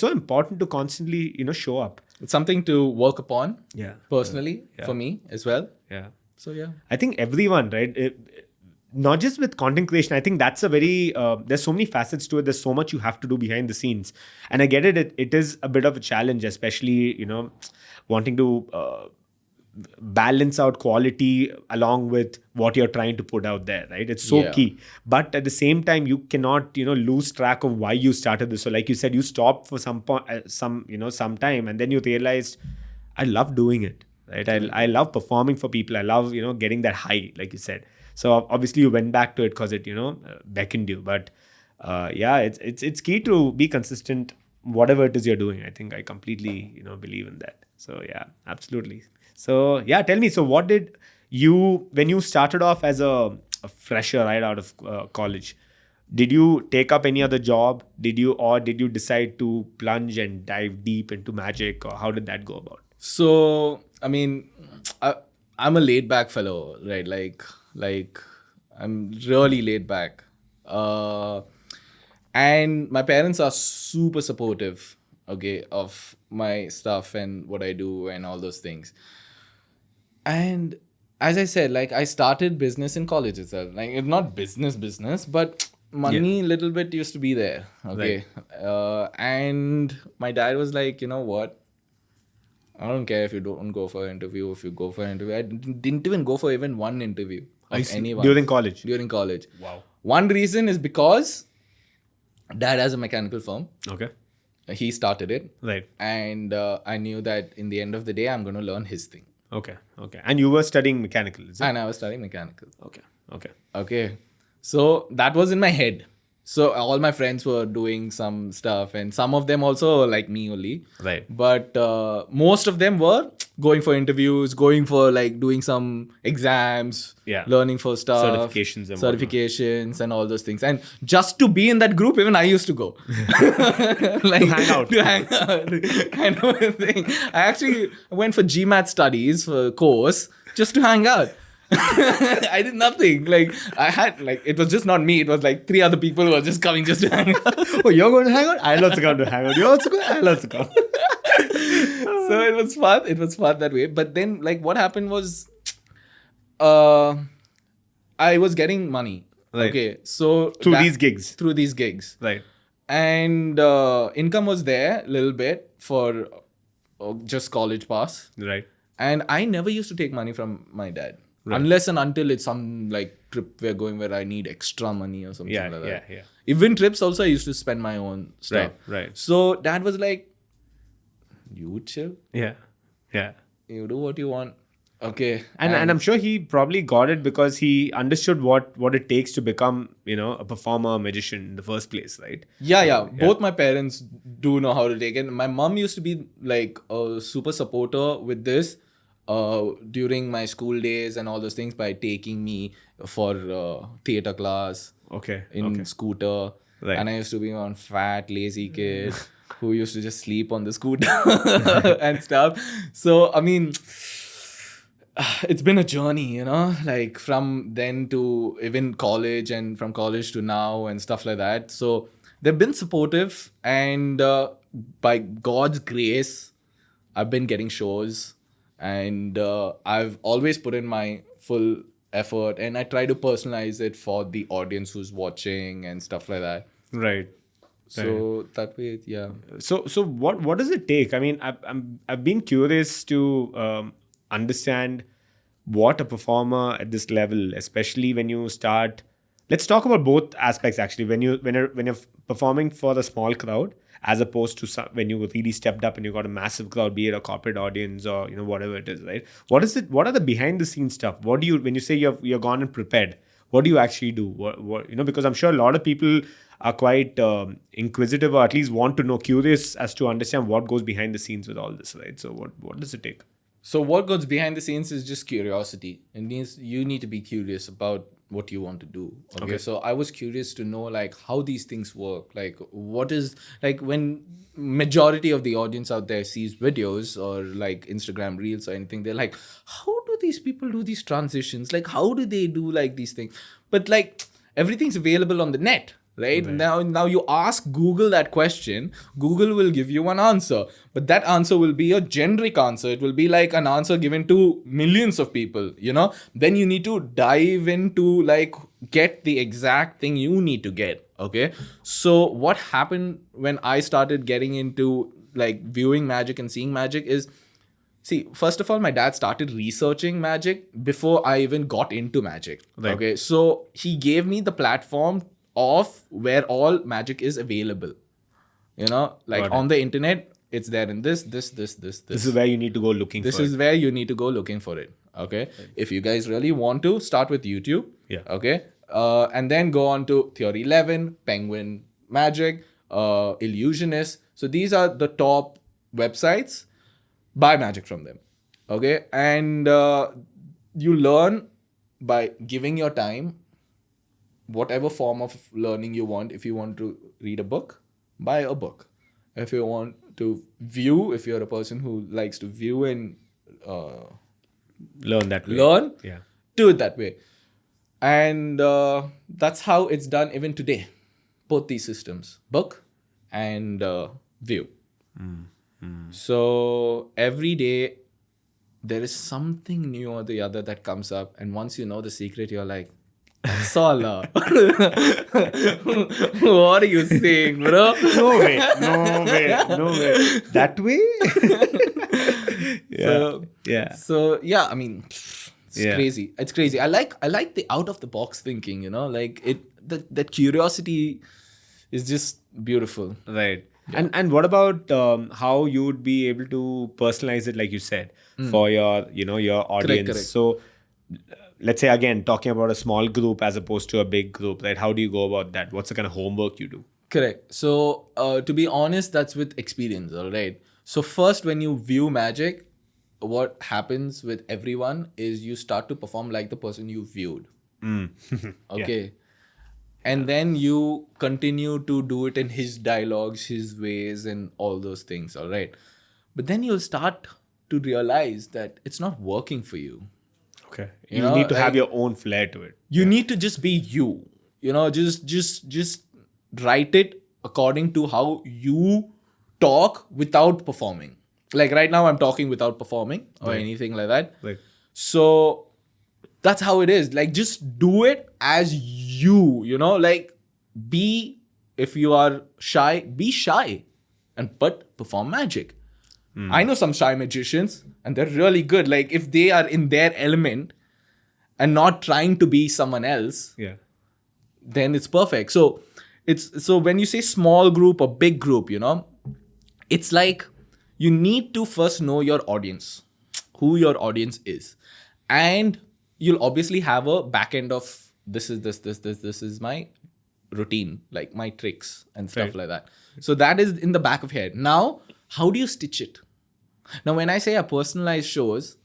Speaker 2: important to constantly, show up.
Speaker 1: It's something to work upon.
Speaker 2: Yeah.
Speaker 1: Personally,
Speaker 2: Yeah.
Speaker 1: for me as well.
Speaker 2: Yeah.
Speaker 1: So yeah.
Speaker 2: I think everyone, right? Not just with content creation. I think that's a very, there's so many facets to it. There's so much you have to do behind the scenes. And I get it. It is a bit of a challenge, especially, wanting to balance out quality along with what you're trying to put out there, right? It's so
Speaker 1: Yeah.
Speaker 2: key. But at the same time, you cannot, lose track of why you started this. So like you said, you stopped for some time, and then you realized, I love doing it, right? I love performing for people. I love, getting that high, like you said. So obviously you went back to it because it, beckoned you. But it's key to be consistent, whatever it is you're doing. I think I completely, believe in that. So yeah, absolutely. So yeah, tell me, so what did you, when you started off as a fresher right out of college, did you take up any other job? Did you decide to plunge and dive deep into magic, or how did that go about?
Speaker 1: So, I mean, I'm a laid back fellow, right? Like I'm really laid back. And my parents are super supportive, okay, of my stuff and what I do and all those things. And as I said, like I started business in college itself. Like it's not business, but money little bit used to be there. Okay. Right. And my dad was like, you know what? I don't care if you don't go for an interview, if you go for an interview. I didn't even go for even one interview of anyone.
Speaker 2: During college?
Speaker 1: During college.
Speaker 2: Wow.
Speaker 1: One reason is because dad has a mechanical firm.
Speaker 2: Okay.
Speaker 1: He started it.
Speaker 2: Right.
Speaker 1: And I knew that in the end of the day, I'm going to learn his thing.
Speaker 2: Okay. And you were studying mechanical, is it?
Speaker 1: And I was studying mechanical.
Speaker 2: Okay.
Speaker 1: So that was in my head. So all my friends were doing some stuff, and some of them also like me only.
Speaker 2: Right.
Speaker 1: But most of them were going for interviews, going for like doing some exams, learning for stuff, certifications and all those things. And just to be in that group, even I used to go. Like, to hang out. Kind of a thing. I actually went for GMAT studies for a course just to hang out. I did nothing. Like I had it was just not me. It was like 3 other people who were just coming just to hang out.
Speaker 2: Oh, you're going to hang out? I'll also come to hang out. You're also going? I'll also come.
Speaker 1: So it was fun. It was fun that way. But then like what happened was I was getting money.
Speaker 2: Right.
Speaker 1: Okay. So
Speaker 2: through these gigs.
Speaker 1: Right. And income was there a little bit for just college pass.
Speaker 2: Right.
Speaker 1: And I never used to take money from my dad. Right. Unless and until it's some like trip we're going where I need extra money or something like that.
Speaker 2: Yeah.
Speaker 1: Even trips also I used to spend my own stuff.
Speaker 2: Right.
Speaker 1: So dad was like, you chill.
Speaker 2: Yeah.
Speaker 1: You do what you want. Okay.
Speaker 2: And I'm sure he probably got it because he understood what it takes to become, a performer, a magician in the first place, right?
Speaker 1: Yeah. Both my parents do know how to take it. My mom used to be like a super supporter with this. During my school days and all those things by taking me for theater class in scooter. Right. And I used to be one fat, lazy kid who used to just sleep on the scooter and stuff. So, I mean, it's been a journey, like from then to even college and from college to now and stuff like that. So they've been supportive and by God's grace, I've been getting shows. And I've always put in my full effort and I try to personalize it for the audience who's watching and stuff like that.
Speaker 2: Right.
Speaker 1: So that way, yeah.
Speaker 2: So what does it take? I mean, I've been curious to understand what a performer at this level, especially when you start. Let's talk about both aspects actually. When you're performing for the small crowd, as opposed to when you really stepped up and you got a massive crowd, be it a corporate audience or whatever it is, right? What is it? What are the behind the scenes stuff? What do you, when you say you're gone and prepared, what do you actually do? What because I'm sure a lot of people are quite inquisitive or at least want to know, curious as to understand what goes behind the scenes with all this, right? So what does it take?
Speaker 1: So what goes behind the scenes is just curiosity. It means you need to be curious about what you want to do. Okay, so I was curious to know like how these things work, like what is, like when majority of the audience out there sees videos or like Instagram reels or anything, they're like, how do these people do these transitions, like how do they do like these things? But like everything's available on the net, right? Now you ask Google that question, Google will give you an answer, but that answer will be a generic answer. It will be like an answer given to millions of people, you know. Then you need to dive into like get the exact thing you need to get. Okay, so what happened when I started getting into like viewing magic and seeing magic is, see, first of all, my dad started researching magic before I even got into magic.
Speaker 2: Right.
Speaker 1: Okay, so he gave me the platform of where all magic is available. You know, like
Speaker 2: Got it.
Speaker 1: on the internet, it's there in this.
Speaker 2: This is where you need to go looking
Speaker 1: This
Speaker 2: for
Speaker 1: is where you need to go looking for it. Okay, if you guys really want to, start with YouTube.
Speaker 2: Yeah.
Speaker 1: Okay, and then go on to Theory 11, Penguin Magic, Illusionist. So these are the top websites. Buy magic from them. Okay, and you learn by giving your time, whatever form of learning you want. If you want to read a book, buy a book. If you want to view, if you're a person who likes to view and
Speaker 2: learn that way. Yeah.
Speaker 1: do it that way. And that's how it's done even today. Both these systems, book and view. So every day there is something new or the other that comes up, and once you know the secret, you're like, Sala. What are you saying, bro?
Speaker 2: No way. That way?
Speaker 1: So yeah, I mean, it's
Speaker 2: Yeah.
Speaker 1: crazy. It's crazy. I like the out of the box thinking, you know, like that curiosity is just beautiful.
Speaker 2: Right. Yeah. And what about how you would be able to personalize it, like you said, for your your audience?
Speaker 1: correct.
Speaker 2: So let's say again talking about a small group as opposed to a big group, right? How do you go about that? What's the kind of homework you do?
Speaker 1: Correct. So to be honest, that's with experience, all right? So first, when you view magic, what happens with everyone is you start to perform like the person you viewed. Okay. And then you continue to do it in his dialogues, his ways, and all those things, all right? But then you'll start to realize that it's not working for you.
Speaker 2: Okay.
Speaker 1: You
Speaker 2: You
Speaker 1: know,
Speaker 2: need to have
Speaker 1: like-
Speaker 2: your own flair to it.
Speaker 1: You need to just be you. You know, just write it according to how you talk without performing. Like right now, I'm talking without performing or anything like that.
Speaker 2: Like,
Speaker 1: So that's how it is. Like just do it as you know, like if you are shy, be shy but perform magic. I know some shy magicians and they're really good. Like if they are in their element and not trying to be someone else,
Speaker 2: yeah.
Speaker 1: then it's perfect. So when you say small group or big group, you know, it's like you need to first know your audience, who your audience is, and you'll obviously have a back end of this is my routine, like my tricks and stuff
Speaker 2: Right.
Speaker 1: like that. So that is in the back of your head. Now, how do you stitch it? Now, when I say a personalized shows,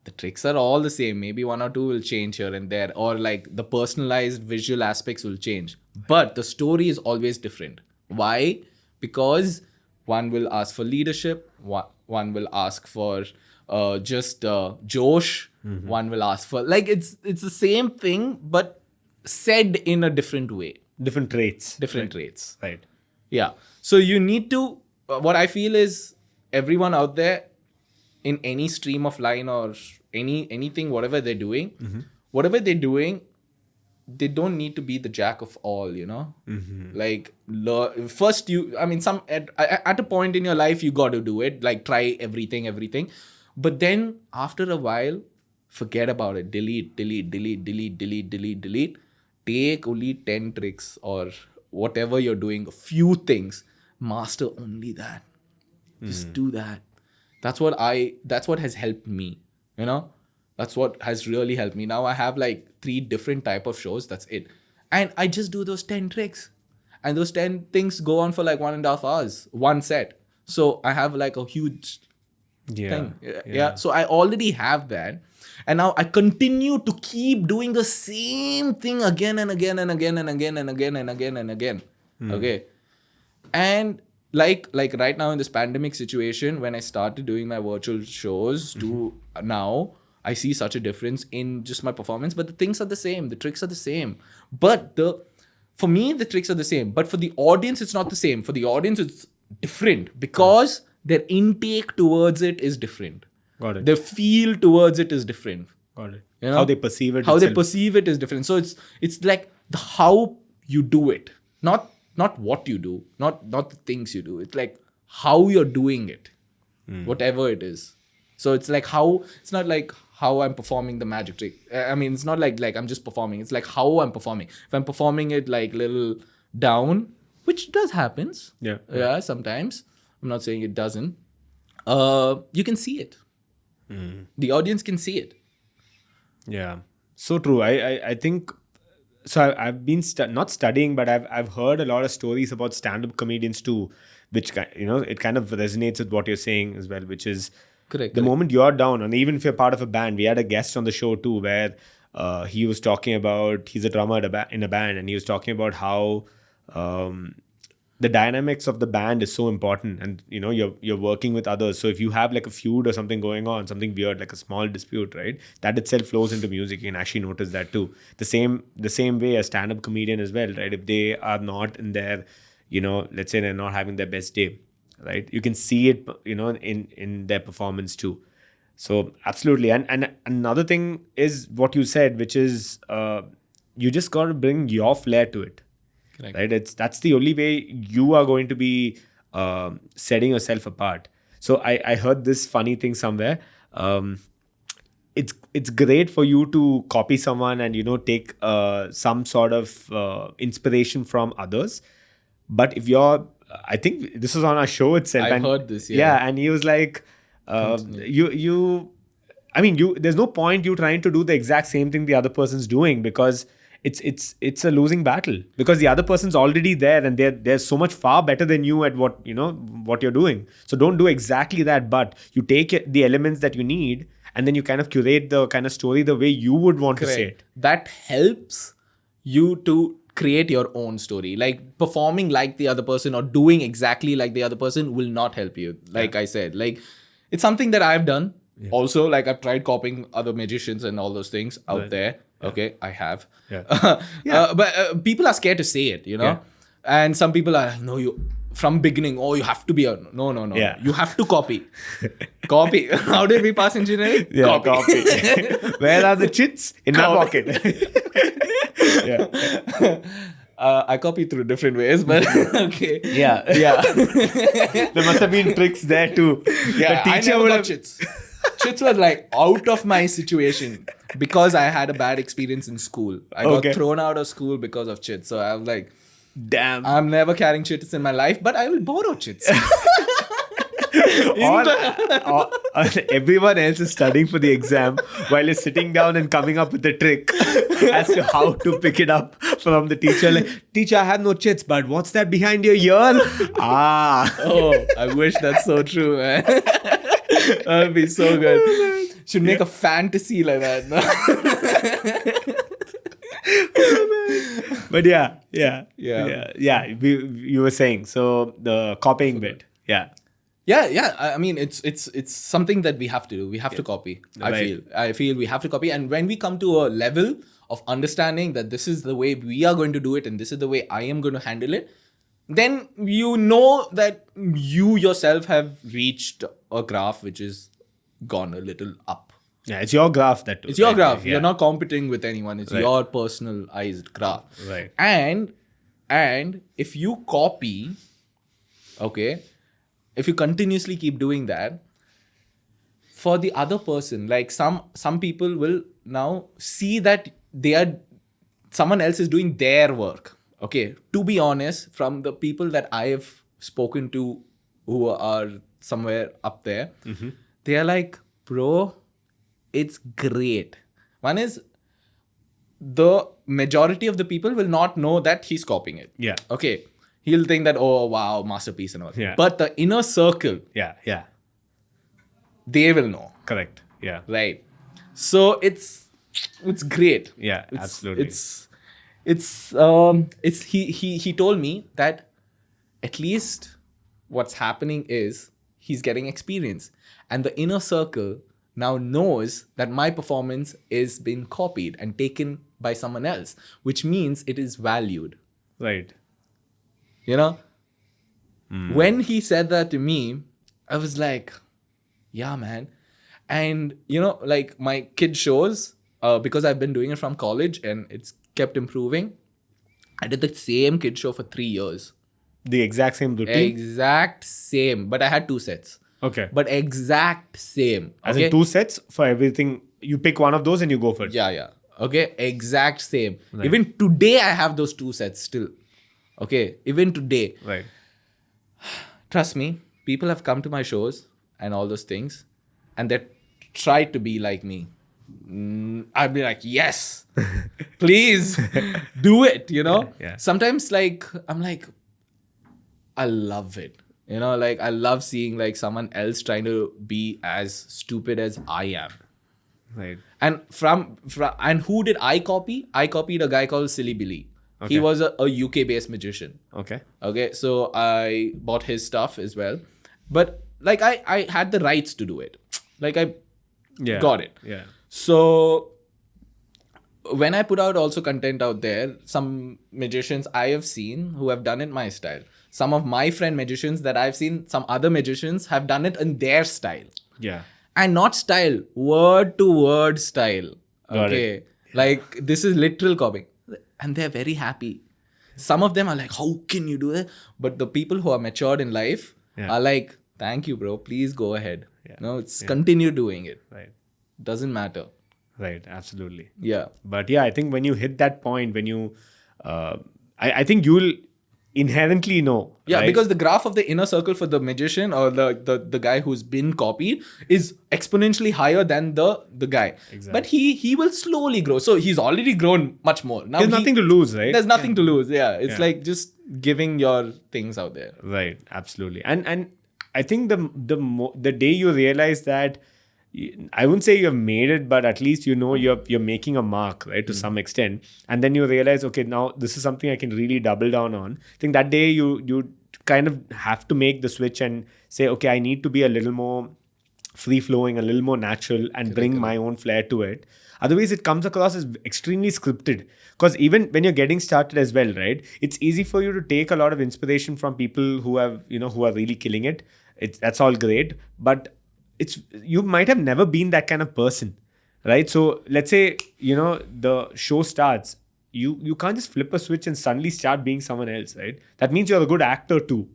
Speaker 1: the tricks are all the same. Maybe one or two will change here and there, or like the personalized visual aspects will change. But the story is always different. Why? Because one will ask for leadership, one will ask for just Josh, one will ask for, like, it's the same thing, but said in a different way.
Speaker 2: Different traits.
Speaker 1: Different traits.
Speaker 2: Right.
Speaker 1: Yeah. So you need to, what I feel is everyone out there in any stream of line or anything, whatever they're doing, they don't need to be the jack of all, you know? Like, first at a point in your life, you got to do it, like try everything. But then after a while, forget about it. Delete. Take only 10 tricks or whatever you're doing, a few things, master only that. Just do that. That's what has helped me, you know? That's what has really helped me. Now I have like 3 different type of shows. That's it. And I just do those 10 tricks. And those 10 things go on for like 1.5 hours, one set. So I have like a huge thing. Yeah. So I already have that. And now I continue to keep doing the same thing again and again and again and again and again and again and again. Okay. And like right now in this pandemic situation, when I started doing my virtual shows to now, I see such a difference in just my performance. But the things are the same. The tricks are the same. But for me, the tricks are the same. But for the audience, it's not the same. For the audience, it's different because their intake towards it is different.
Speaker 2: Got it.
Speaker 1: Their feel towards it is different.
Speaker 2: Got it.
Speaker 1: You know?
Speaker 2: How they perceive it.
Speaker 1: How they
Speaker 2: itself.
Speaker 1: perceive it is different. So it's like the how you do it, not what you do, not the things you do. It's like how you're doing it, whatever it is. So it's like how, it's not like how I'm performing the magic trick. I mean, it's not like I'm just performing. It's like how I'm performing. If I'm performing it like little down, which does happens. Yeah, sometimes. I'm not saying it doesn't. You can see it. The audience can see it.
Speaker 2: Yeah, so true. I think so. I've been not studying, but I've heard a lot of stories about stand-up comedians too, which it kind of resonates with what you're saying as well, which is
Speaker 1: Correct.
Speaker 2: The moment you're down, and even if you're part of a band, we had a guest on the show too, where he was talking about, he's a drummer in a band, and he was talking about how the dynamics of the band is so important, and you're working with others. So if you have like a feud or something going on, something weird, like a small dispute, right, that itself flows into music. You can actually notice that too. The same way a stand-up comedian as well, right? If they are not in their, let's say they're not having their best day, right, you can see it, in their performance too. So absolutely. And another thing is what you said, which is you just got to bring your flair to it. Correct. Right? That's the only way you are going to be setting yourself apart. So I heard this funny thing somewhere. It's great for you to copy someone and take some sort of inspiration from others. But if you're, I think this was on our show itself.
Speaker 1: I've heard this.
Speaker 2: Yeah, and he was like, there's no point you trying to do the exact same thing the other person's doing, because it's a losing battle, because the other person's already there and they're so much far better than you at what you're doing. So don't do exactly that, but you take the elements that you need and then you kind of curate the kind of story the way you would want to say it.
Speaker 1: That helps you to create your own story. Like performing like the other person or doing exactly like the other person will not help you. Like I said, like it's something that I've done. Yeah. Also, like I've tried copying other magicians and all those things out there. Yeah. Okay, I have. Yeah. But people are scared to say it, Yeah. And some people are, you from beginning, you have to be a no. Yeah. You have to copy. Copy. How did we pass engineering?
Speaker 2: Yeah, copy. Where are the chits? In my pocket. Yeah.
Speaker 1: I copy through different ways, but okay.
Speaker 2: Yeah. There must have been tricks there too.
Speaker 1: Yeah, the teacher would have chits. Chits was like out of my situation because I had a bad experience in school. I got thrown out of school because of chits. So I was like,
Speaker 2: damn,
Speaker 1: I'm never carrying chits in my life, but I will borrow chits.
Speaker 2: Everyone else is studying for the exam while you're sitting down and coming up with a trick as to how to pick it up from the teacher. Like, teacher, I have no chits, but what's that behind your ear?
Speaker 1: Oh, I wish that's so true, man. That would be so good. Should make a fantasy like that. No?
Speaker 2: But yeah. You were saying, so the copying bit. Yeah.
Speaker 1: I mean, it's something that we have to do. We have to copy. Right. I feel we have to copy. And when we come to a level of understanding that this is the way we are going to do it and this is the way I am going to handle it, then you know that you yourself have reached a graph which is gone a little up.
Speaker 2: Yeah, it's your graph that.
Speaker 1: It's your graph. Yeah. You're not competing with anyone. It's your personalized graph.
Speaker 2: Right.
Speaker 1: And if you copy, if you continuously keep doing that, for the other person, like some people will now see that someone else is doing their work. Okay, to be honest, from the people that I have spoken to who are somewhere up there, they are like, bro, it's great. One is, the majority of the people will not know that he's copying it.
Speaker 2: Yeah.
Speaker 1: Okay. He'll think that, oh, wow, masterpiece and all.
Speaker 2: Yeah.
Speaker 1: But the inner circle.
Speaker 2: Yeah.
Speaker 1: they will know.
Speaker 2: Correct. Yeah.
Speaker 1: Right. So it's great.
Speaker 2: Yeah,
Speaker 1: It's,
Speaker 2: absolutely.
Speaker 1: It's he told me that at least what's happening is he's getting experience, and the inner circle now knows that my performance is being copied and taken by someone else, which means it is valued.
Speaker 2: Right.
Speaker 1: You know, when he said that to me, I was like, yeah, man. And like my kid shows, because I've been doing it from college and it's kept improving. I did the same kid show for 3 years.
Speaker 2: The exact same routine.
Speaker 1: Exact same, but I had 2 sets.
Speaker 2: Okay.
Speaker 1: But exact same.
Speaker 2: As
Speaker 1: Okay?
Speaker 2: in 2 sets for everything. You pick one of those and you go for it.
Speaker 1: Yeah. Okay, exact same. Right. Even today, I have those 2 sets still. Okay, even today.
Speaker 2: Right.
Speaker 1: Trust me, people have come to my shows and all those things, and they tried to be like me. I'd be like, yes, please do it.
Speaker 2: Yeah.
Speaker 1: Sometimes, like, I'm like, I love it. Like, I love seeing like someone else trying to be as stupid as I am.
Speaker 2: Right.
Speaker 1: And and who did I copy? I copied a guy called Silly Billy.
Speaker 2: Okay.
Speaker 1: He was a UK based magician.
Speaker 2: Okay.
Speaker 1: Okay, so I bought his stuff as well. But like I had the rights to do it. Like I got it.
Speaker 2: Yeah.
Speaker 1: So when I put out also content out there, some magicians I have seen who have done it my style. Some of my friend magicians that I've seen, some other magicians have done it in their style.
Speaker 2: Yeah.
Speaker 1: And not style, word to word style.
Speaker 2: Got
Speaker 1: Okay.
Speaker 2: it.
Speaker 1: Like this is literal copying. And they're very happy. Some of them are like, how can you do that? But the people who are matured in life are like, thank you, bro. Please go ahead.
Speaker 2: Yeah.
Speaker 1: No, it's continue doing it.
Speaker 2: Right.
Speaker 1: Doesn't matter.
Speaker 2: Right. Absolutely.
Speaker 1: Yeah.
Speaker 2: But yeah, I think when you hit that point, when you, I think you'll inherently know.
Speaker 1: Yeah,
Speaker 2: right?
Speaker 1: because the graph of the inner circle for the magician or the guy who's been copied is exponentially higher than the guy.
Speaker 2: Exactly.
Speaker 1: But he will slowly grow. So he's already grown much more. Now
Speaker 2: there's nothing to lose, right?
Speaker 1: There's nothing to lose. Yeah. It's
Speaker 2: Yeah.
Speaker 1: like just giving your things out there.
Speaker 2: Right. Absolutely. And I think the day you realize that, I wouldn't say you've made it, but at least you're making a mark, right, to some extent. And then you realize, okay, now this is something I can really double down on. I think that day you kind of have to make the switch and say, okay, I need to be a little more free flowing, a little more natural, and bring my own flair to it. Otherwise, it comes across as extremely scripted. Because even when you're getting started as well, right, it's easy for you to take a lot of inspiration from people who have who are really killing it. That's all great, but you might have never been that kind of person, right? So let's say the show starts, you can't just flip a switch and suddenly start being someone else, right? That means you're a good actor too,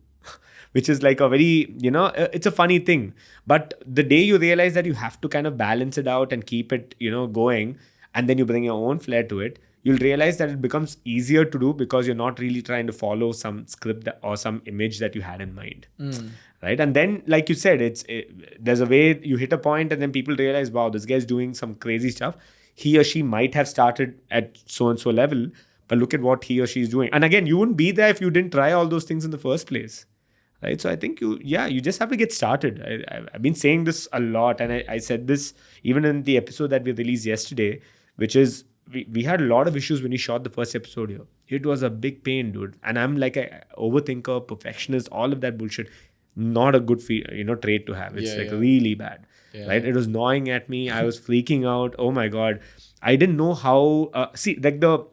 Speaker 2: which is like a very it's a funny thing. But the day you realize that you have to kind of balance it out and keep it going, and then you bring your own flair to it, you'll realize that it becomes easier to do because you're not really trying to follow some script or some image that you had in mind. Right. And then, like you said, there's a way you hit a point and then people realize, wow, this guy's doing some crazy stuff. He or she might have started at so-and-so level, but look at what he or she is doing. And again, you wouldn't be there if you didn't try all those things in the first place. Right. So I think you just have to get started. I've been saying this a lot. And I said this even in the episode that we released yesterday, which is we had a lot of issues when we shot the first episode here. It was a big pain, dude. And I'm like a overthinker, perfectionist, all of that bullshit. Not a good trait to have. It's really bad, right? It was gnawing at me. I was freaking out. Oh my God. I didn't know how, like the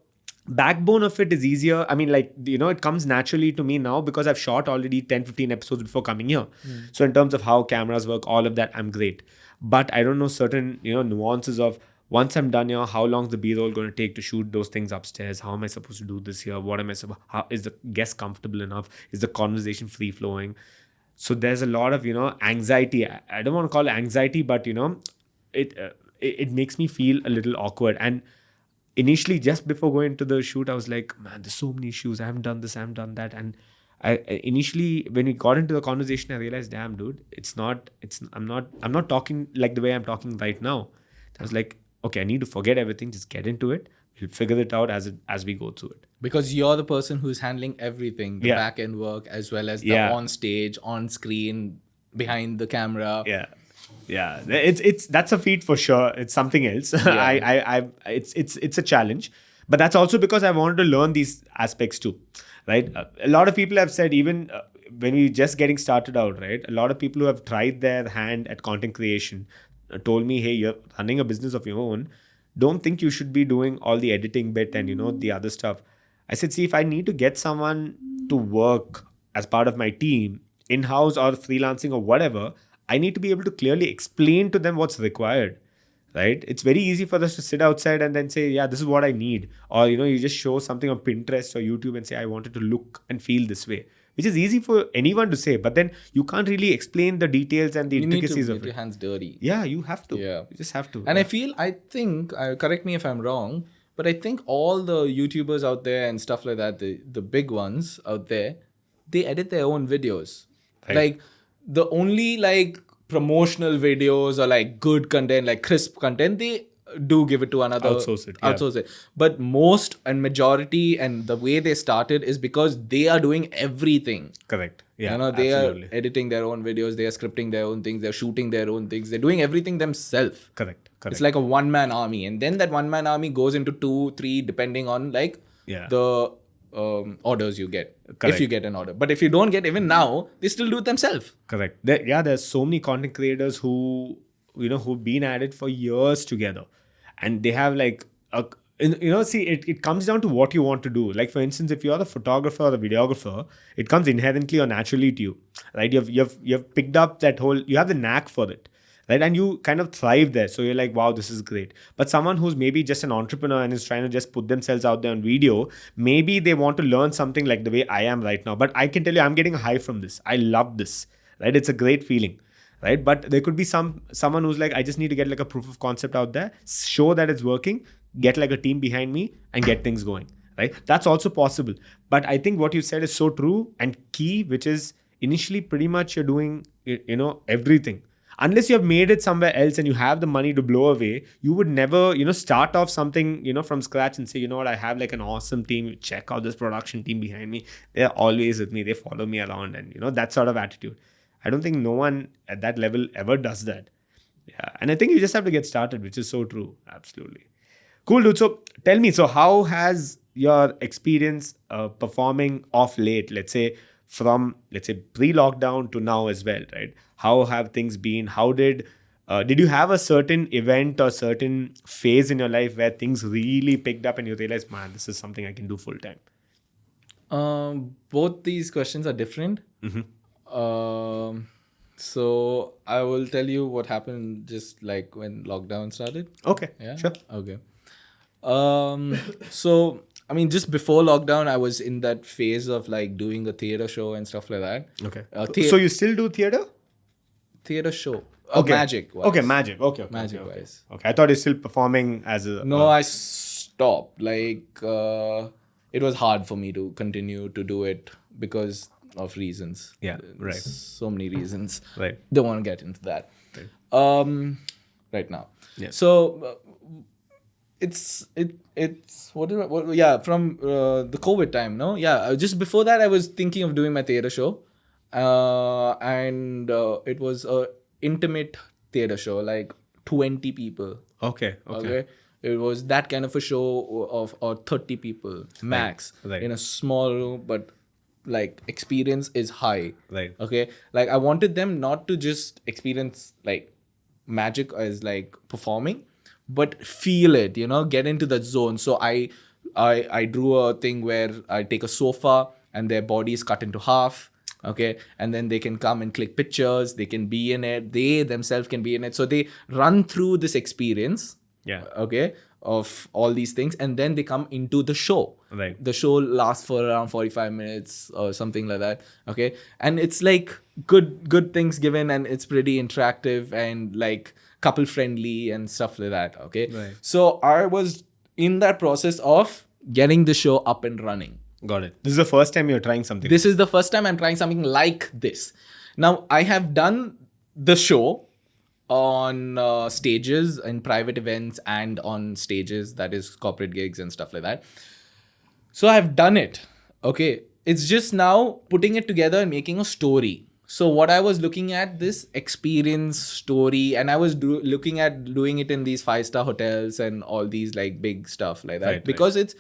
Speaker 2: backbone of it is easier. I mean, like, it comes naturally to me now because I've shot already 10, 15 episodes before coming here. So in terms of how cameras work, all of that, I'm great. But I don't know certain, nuances of once I'm done here, how long is the B-roll going to take to shoot those things upstairs? How am I supposed to do this here? What am I supposed, how is the guest comfortable enough? Is the conversation free flowing? So there's a lot of, anxiety. I don't want to call it anxiety, but, it makes me feel a little awkward. And initially, just before going to the shoot, I was like, man, there's so many issues. I haven't done this, I haven't done that. And initially, when we got into the conversation, I realized, damn, dude, I'm not talking like the way I'm talking right now. I was like, okay, I need to forget everything, just get into it. We'll figure it out as we go through it.
Speaker 1: Because you're the person who's handling everything, the back end work as well as the on stage, on screen, behind the camera.
Speaker 2: Yeah. Yeah, it's that's a feat for sure. It's something else. It's a challenge, but that's also because I wanted to learn these aspects too, right? A lot of people have said even when we just getting started out, right? A lot of people who have tried their hand at content creation told me, hey, you're running a business of your own. Don't think you should be doing all the editing bit and the other stuff. I said, see, if I need to get someone to work as part of my team, in house or freelancing or whatever, I need to be able to clearly explain to them what's required. Right? It's very easy for us to sit outside and then say, yeah, this is what I need. Or, you just show something on Pinterest or YouTube and say, I want it to look and feel this way, which is easy for anyone to say. But then you can't really explain the details and the
Speaker 1: You need to
Speaker 2: intricacies
Speaker 1: get
Speaker 2: of
Speaker 1: your
Speaker 2: it.
Speaker 1: hands dirty.
Speaker 2: Yeah, you have to.
Speaker 1: Yeah.
Speaker 2: You just have to.
Speaker 1: And I think, correct me if I'm wrong, but I think all the YouTubers out there and stuff like that, the big ones out there, they edit their own videos.
Speaker 2: Right.
Speaker 1: Like the only like promotional videos or like good content, like crisp content, they do give it to another,
Speaker 2: Outsource it, yeah.
Speaker 1: outsource it. But most and majority and the way they started is because they are doing everything.
Speaker 2: Correct. Yeah,
Speaker 1: They
Speaker 2: absolutely.
Speaker 1: are editing their own videos, they are scripting their own things, they're shooting their own things, they're doing everything themselves.
Speaker 2: Correct.
Speaker 1: It's like a one-man army, and then that one-man army goes into 2, 3, depending on like
Speaker 2: Yeah.
Speaker 1: the orders you get.
Speaker 2: Correct.
Speaker 1: If you get an order, but if you don't get, even now, they still do it themselves.
Speaker 2: Correct. There's so many content creators who who've been at it for years together, and they have like see, it comes down to what you want to do. Like for instance, if you're the photographer or the videographer, it comes inherently or naturally to you, right? You've picked up that whole. You have the knack for it. Right, and you kind of thrive there, so you're like, wow, this is great. But someone who's maybe just an entrepreneur and is trying to just put themselves out there on video, maybe they want to learn something like the way I am right now. But I can tell you, I'm getting a high from this. I love this, right? It's a great feeling, right? But there could be someone who's like, I just need to get like a proof of concept out there, show that it's working, get like a team behind me, and get things going, right? That's also possible. But I think what you said is so true and key, which is initially pretty much you're doing everything. Unless you have made it somewhere else and you have the money to blow away, you would never, start off something, from scratch and say, you know what, I have like an awesome team. Check out this production team behind me. They're always with me. They follow me around and, that sort of attitude. I don't think no one at that level ever does that. Yeah. And I think you just have to get started, which is so true. Absolutely. Cool, dude. So tell me, so how has your experience performing off late, let's say pre-lockdown to now as well, right? How have things been? How did you have a certain event or certain phase in your life where things really picked up and you realized, man, this is something I can do full time?
Speaker 1: Both these questions are different.
Speaker 2: Mm-hmm.
Speaker 1: So I will tell you what happened just like when lockdown started.
Speaker 2: Okay,
Speaker 1: Yeah.
Speaker 2: sure.
Speaker 1: Okay. So I mean, just before lockdown, I was in that phase of like doing a theater show and stuff like that.
Speaker 2: Okay. So you still do theater?
Speaker 1: Theater show.
Speaker 2: Okay.
Speaker 1: Magic.
Speaker 2: Okay, magic. Okay.
Speaker 1: Magic wise.
Speaker 2: Okay, I thought you're still performing as a.
Speaker 1: No, I stopped. Like, it was hard for me to continue to do it because of reasons.
Speaker 2: Yeah, right.
Speaker 1: So many reasons.
Speaker 2: Right.
Speaker 1: Don't want to get into that. Right now.
Speaker 2: Yeah.
Speaker 1: So it's from the COVID time, no? Yeah, just before that I was thinking of doing my theater show. And it was a intimate theater show, like 20 people.
Speaker 2: Okay.
Speaker 1: It was that kind of a show or 30 people max.
Speaker 2: Right.
Speaker 1: In a small room, but like experience is high.
Speaker 2: Right.
Speaker 1: Okay, like I wanted them not to just experience like magic as like performing, but feel it, get into that zone. So I drew a thing where I take a sofa and their body is cut into half. Okay, and then they can come and click pictures, they can be in it, they themselves can be in it. So they run through this experience, okay, of all these things, and then they come into the show.
Speaker 2: Right.
Speaker 1: The show lasts for around 45 minutes or something like that. Okay, and it's like good things given, and it's pretty interactive and like couple friendly and stuff like that. Okay,
Speaker 2: Right.
Speaker 1: So I was in that process of getting the show up and running.
Speaker 2: Got it. This is the first time you're trying something.
Speaker 1: This is the first time I'm trying something like this. Now, I have done the show on stages in private events and on stages, that is corporate gigs and stuff like that. So I've done it. Okay. It's just now putting it together and making a story. So what I was looking at this experience story, and I was looking at doing it in these 5-star hotels and all these like big stuff like that,
Speaker 2: Right,
Speaker 1: because it's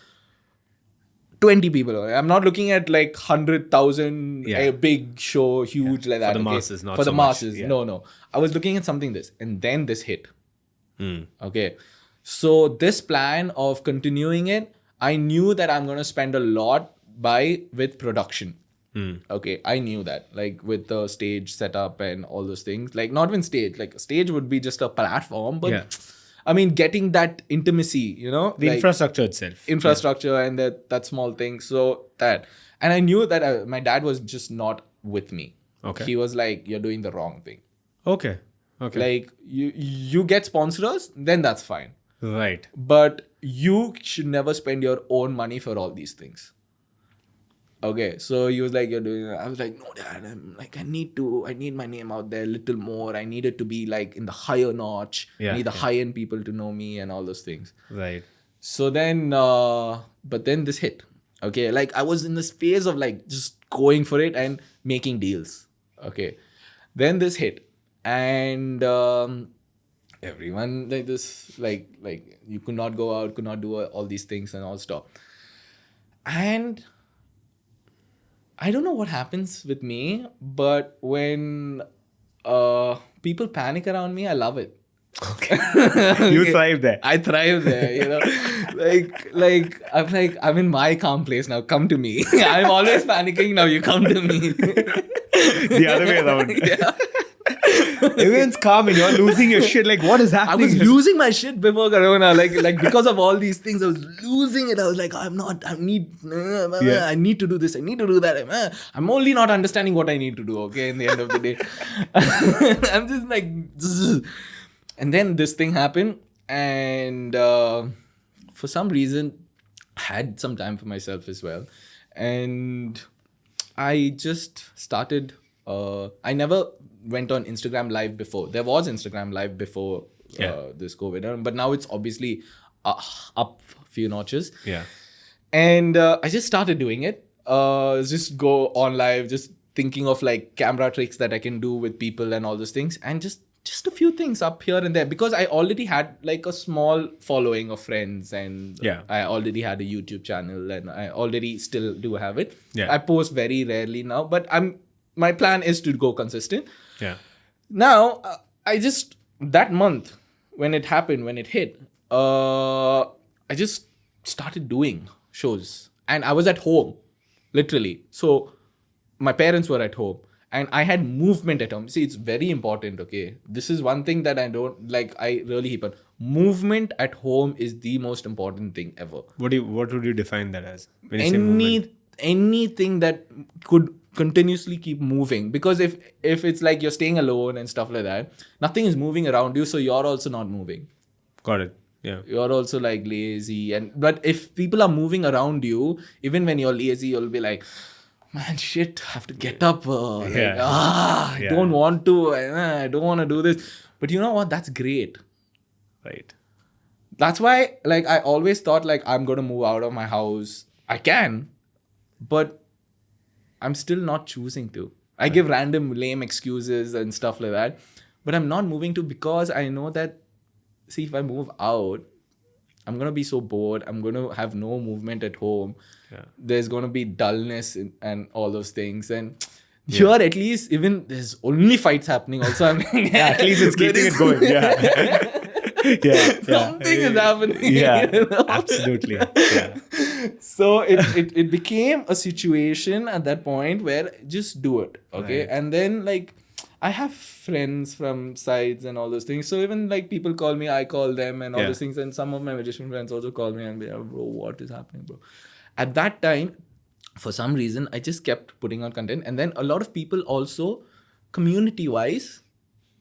Speaker 1: 20 people. I'm not looking at like 100,000
Speaker 2: Yeah.
Speaker 1: a big show, huge like that.
Speaker 2: the
Speaker 1: okay?
Speaker 2: masses, not
Speaker 1: for the
Speaker 2: so much.
Speaker 1: masses.
Speaker 2: Yeah.
Speaker 1: No. I was looking at something this, and then this hit.
Speaker 2: Hmm.
Speaker 1: Okay. So this plan of continuing it, I knew that I'm gonna spend a lot with production. Okay, I knew that, like with the stage setup and all those things. Like not even stage, like a stage would be just a platform, but
Speaker 2: Yeah.
Speaker 1: I mean getting that intimacy, you know,
Speaker 2: The
Speaker 1: like
Speaker 2: infrastructure itself.
Speaker 1: infrastructure and that small thing. So that, and I knew that my dad was just not with me.
Speaker 2: Okay.
Speaker 1: He was like, "You're doing the wrong thing.
Speaker 2: Okay. Okay.
Speaker 1: Like you get sponsors, then that's fine.
Speaker 2: Right.
Speaker 1: But you should never spend your own money for all these things." Okay, so he was like, "You're doing it." I was like, "No, Dad, I'm like, I need my name out there a little more. I need it to be like in the higher notch.
Speaker 2: Yeah,
Speaker 1: I need the
Speaker 2: yeah.
Speaker 1: high-end people to know me and all those things."
Speaker 2: Right.
Speaker 1: So then, but then this hit. Okay, like I was in this phase of like just going for it and making deals. Okay, then this hit, and everyone like this, like you could not go out, could not do all these things and all stuff. And I don't know what happens with me, but when people panic around me, I love it.
Speaker 2: Okay. You thrive there.
Speaker 1: I thrive there, you know. I'm in my calm place now. Come to me. I'm always panicking. Now you come to me.
Speaker 2: The other way around.
Speaker 1: Yeah.
Speaker 2: Everyone's calm and you're losing your shit. Like, what is
Speaker 1: I
Speaker 2: happening?
Speaker 1: was losing my shit before Corona. Like because of all these things, I was losing it. I was like, I need to do this. I need to do that. I'm only not understanding what I need to do. Okay, in the end of the day, I'm just like, and then this thing happened, and for some reason, I had some time for myself as well, and I just started. I never went on Instagram Live before. There was Instagram Live before this COVID, but now it's obviously up a few notches.
Speaker 2: Yeah.
Speaker 1: And I just started doing it. Just go on live, just thinking of like camera tricks that I can do with people and all those things, and just a few things up here and there, because I already had like a small following of friends, and I already had a YouTube channel, and I already still do have it. I post very rarely now, but my plan is to go consistent.
Speaker 2: Yeah.
Speaker 1: Now, I just, that month when it happened, when it hit, I just started doing shows, and I was at home, literally. So my parents were at home, and I had movement at home. See, it's very important, okay? This is one thing that I don't like, I really heap on. Movement at home is the most important thing ever.
Speaker 2: What would you define that as? When you say movement?
Speaker 1: Anything that could continuously keep moving, because if it's like you're staying alone and stuff like that, nothing is moving around you, so you're also not moving.
Speaker 2: Got it. Yeah.
Speaker 1: You're also like lazy, but if people are moving around you, even when you're lazy, you'll be like, man, shit, I have to get up. I don't want to. I don't want to do this. But you know what? That's great.
Speaker 2: Right.
Speaker 1: That's why, like, I always thought like I'm gonna move out of my house. I can, but I'm still not choosing to. I give random lame excuses and stuff like that, but I'm not moving to, because I know that, see, if I move out, I'm going to be so bored. I'm going to have no movement at home.
Speaker 2: Yeah.
Speaker 1: There's going to be dullness and all those things. And here, at least, even there's only fights happening also. I mean,
Speaker 2: at least it's keeping it going. Yeah.
Speaker 1: Something is happening.
Speaker 2: Yeah,
Speaker 1: you know?
Speaker 2: absolutely. Yeah.
Speaker 1: So it became a situation at that point where just do it. Okay.
Speaker 2: Right.
Speaker 1: And then like I have friends from sides and all those things. So even like people call me, I call them and all those things. And some of my magician friends also call me and be like, bro, what is happening, bro? At that time, for some reason, I just kept putting out content. And then a lot of people also, community-wise,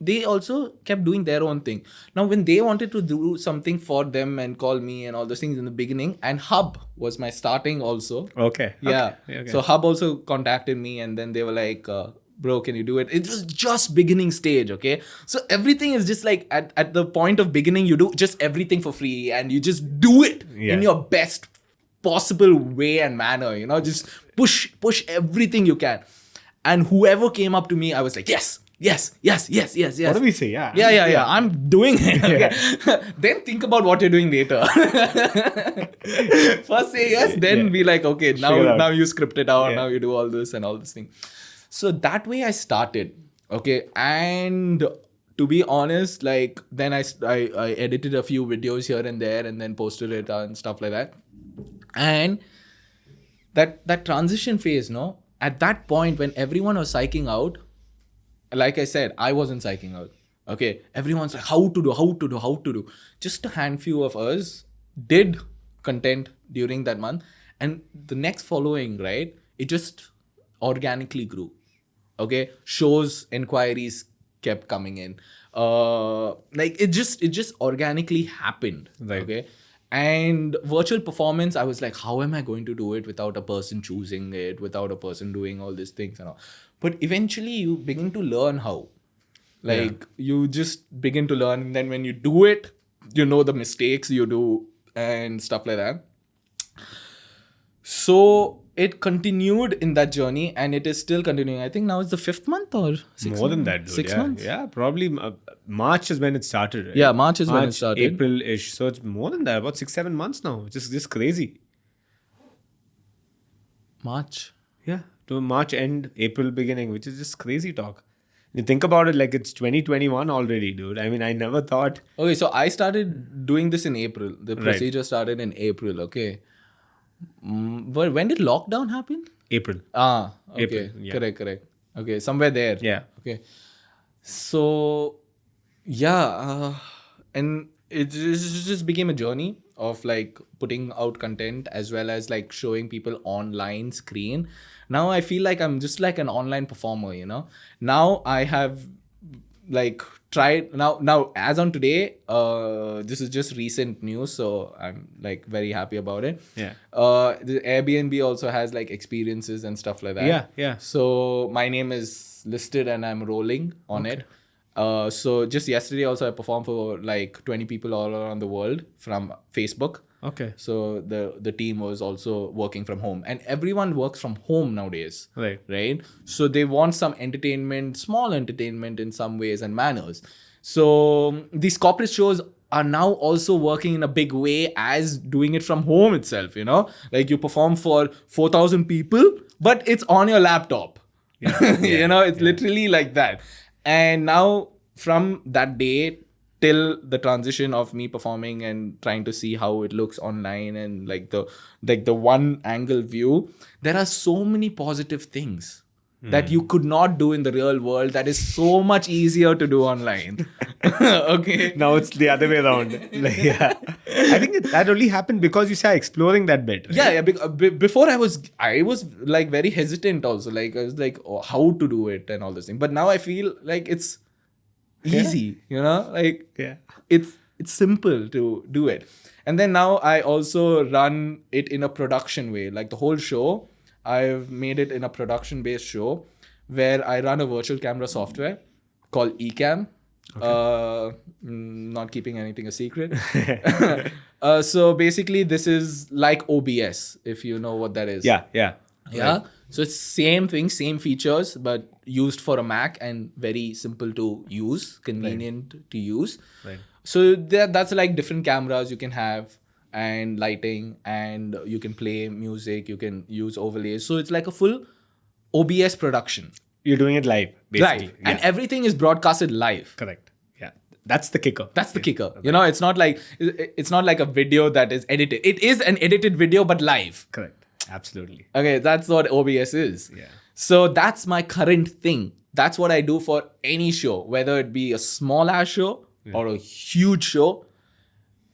Speaker 1: they also kept doing their own thing. Now, when they wanted to do something for them and call me and all those things in the beginning, and Hub was my starting also.
Speaker 2: Okay.
Speaker 1: Yeah.
Speaker 2: Okay.
Speaker 1: So Hub also contacted me, and then they were like, bro, can you do it? It was just beginning stage, okay? So everything is just like at the point of beginning, you do just everything for free, and you just do it in your best possible way and manner, you know, just push everything you can. And whoever came up to me, I was like, yes.
Speaker 2: What do we say? Yeah.
Speaker 1: Yeah. I'm doing it. Okay. Then think about what you're doing later. First say yes, then be like, okay,
Speaker 2: Figure out.
Speaker 1: now you script it out,
Speaker 2: Yeah.
Speaker 1: now you do all this and all this thing. So that way I started. Okay. And to be honest, like then I edited a few videos here and there and then posted it and stuff like that. And that transition phase, no, at that point when everyone was psyching out, like I said, I wasn't psyching out. Okay, everyone's like, how to do. Just a handful of us did content during that month, and the next following, right? It just organically grew. Okay, shows, inquiries kept coming in. Like it just organically happened.
Speaker 2: Right.
Speaker 1: Okay. And virtual performance, I was like, how am I going to do it without a person choosing it, without a person doing all these things and all? But eventually you begin to learn how. Like you just begin to learn. And then when you do it, you know the mistakes you do and stuff like that. So it continued in that journey and it is still continuing. I think now it's the 5th month or 6th
Speaker 2: More than
Speaker 1: month?
Speaker 2: that, dude.
Speaker 1: 6
Speaker 2: yeah.
Speaker 1: months?
Speaker 2: Yeah, probably March is when it started. Right?
Speaker 1: Yeah, March is when it started.
Speaker 2: April-ish. So it's more than that, about 6-7 months now. Just crazy.
Speaker 1: March.
Speaker 2: Yeah, to March end, April beginning, which is just crazy talk. You think about it like it's 2021 already, dude. I mean, I never thought.
Speaker 1: Okay, so I started doing this in April. The procedure started in April, okay. But when did lockdown happen?
Speaker 2: April.
Speaker 1: Okay.
Speaker 2: April, yeah.
Speaker 1: Correct. Okay, somewhere there.
Speaker 2: Yeah.
Speaker 1: Okay. So, yeah. And it just became a journey of like putting out content as well as like showing people online screen. Now I feel like I'm just like an online performer, you know. Now I have like tried now as on today, this is just recent news, so I'm like very happy about it.
Speaker 2: Yeah.
Speaker 1: The Airbnb also has like experiences and stuff like that.
Speaker 2: Yeah.
Speaker 1: So my name is listed and I'm rolling on it. So just yesterday also I performed for like 20 people all around the world from Facebook.
Speaker 2: Okay.
Speaker 1: So the team was also working from home, and everyone works from home nowadays. Right. So they want some entertainment, small entertainment in some ways and manners. So these corporate shows are now also working in a big way as doing it from home itself, you know, like you perform for 4,000 people, but it's on your laptop. You know, it's literally like that. And now from that day till the transition of me performing and trying to see how it looks online and like the one angle view, there are so many positive things that you could not do in the real world that is so much easier to do online. Okay.
Speaker 2: Now it's the other way around. Like, yeah. I think that only happened because you started exploring that bit. Right?
Speaker 1: Yeah. Before I was like very hesitant also. Like I was like, oh, how to do it and all this thing. But now I feel like it's easy, you know, like it's simple to do it. And then now I also run it in a production way. Like the whole show, I've made it in a production based show where I run a virtual camera software called Ecamm. Not keeping anything a secret. So basically this is like OBS, if you know what that is.
Speaker 2: Yeah.
Speaker 1: Right. So it's same thing, same features, but used for a Mac and very simple to use, convenient to use.
Speaker 2: Right.
Speaker 1: So that's like different cameras you can have and lighting, and you can play music, you can use overlays. So it's like a full OBS production.
Speaker 2: You're doing it live, basically.
Speaker 1: Live. And everything is broadcasted live.
Speaker 2: Correct. Yeah. That's the kicker.
Speaker 1: That's the kicker. You know, it's not like a video that is edited. It is an edited video, but live.
Speaker 2: Correct. Absolutely.
Speaker 1: Okay, that's what OBS is.
Speaker 2: Yeah.
Speaker 1: So that's my current thing. That's what I do for any show, whether it be a small ass show or a huge show.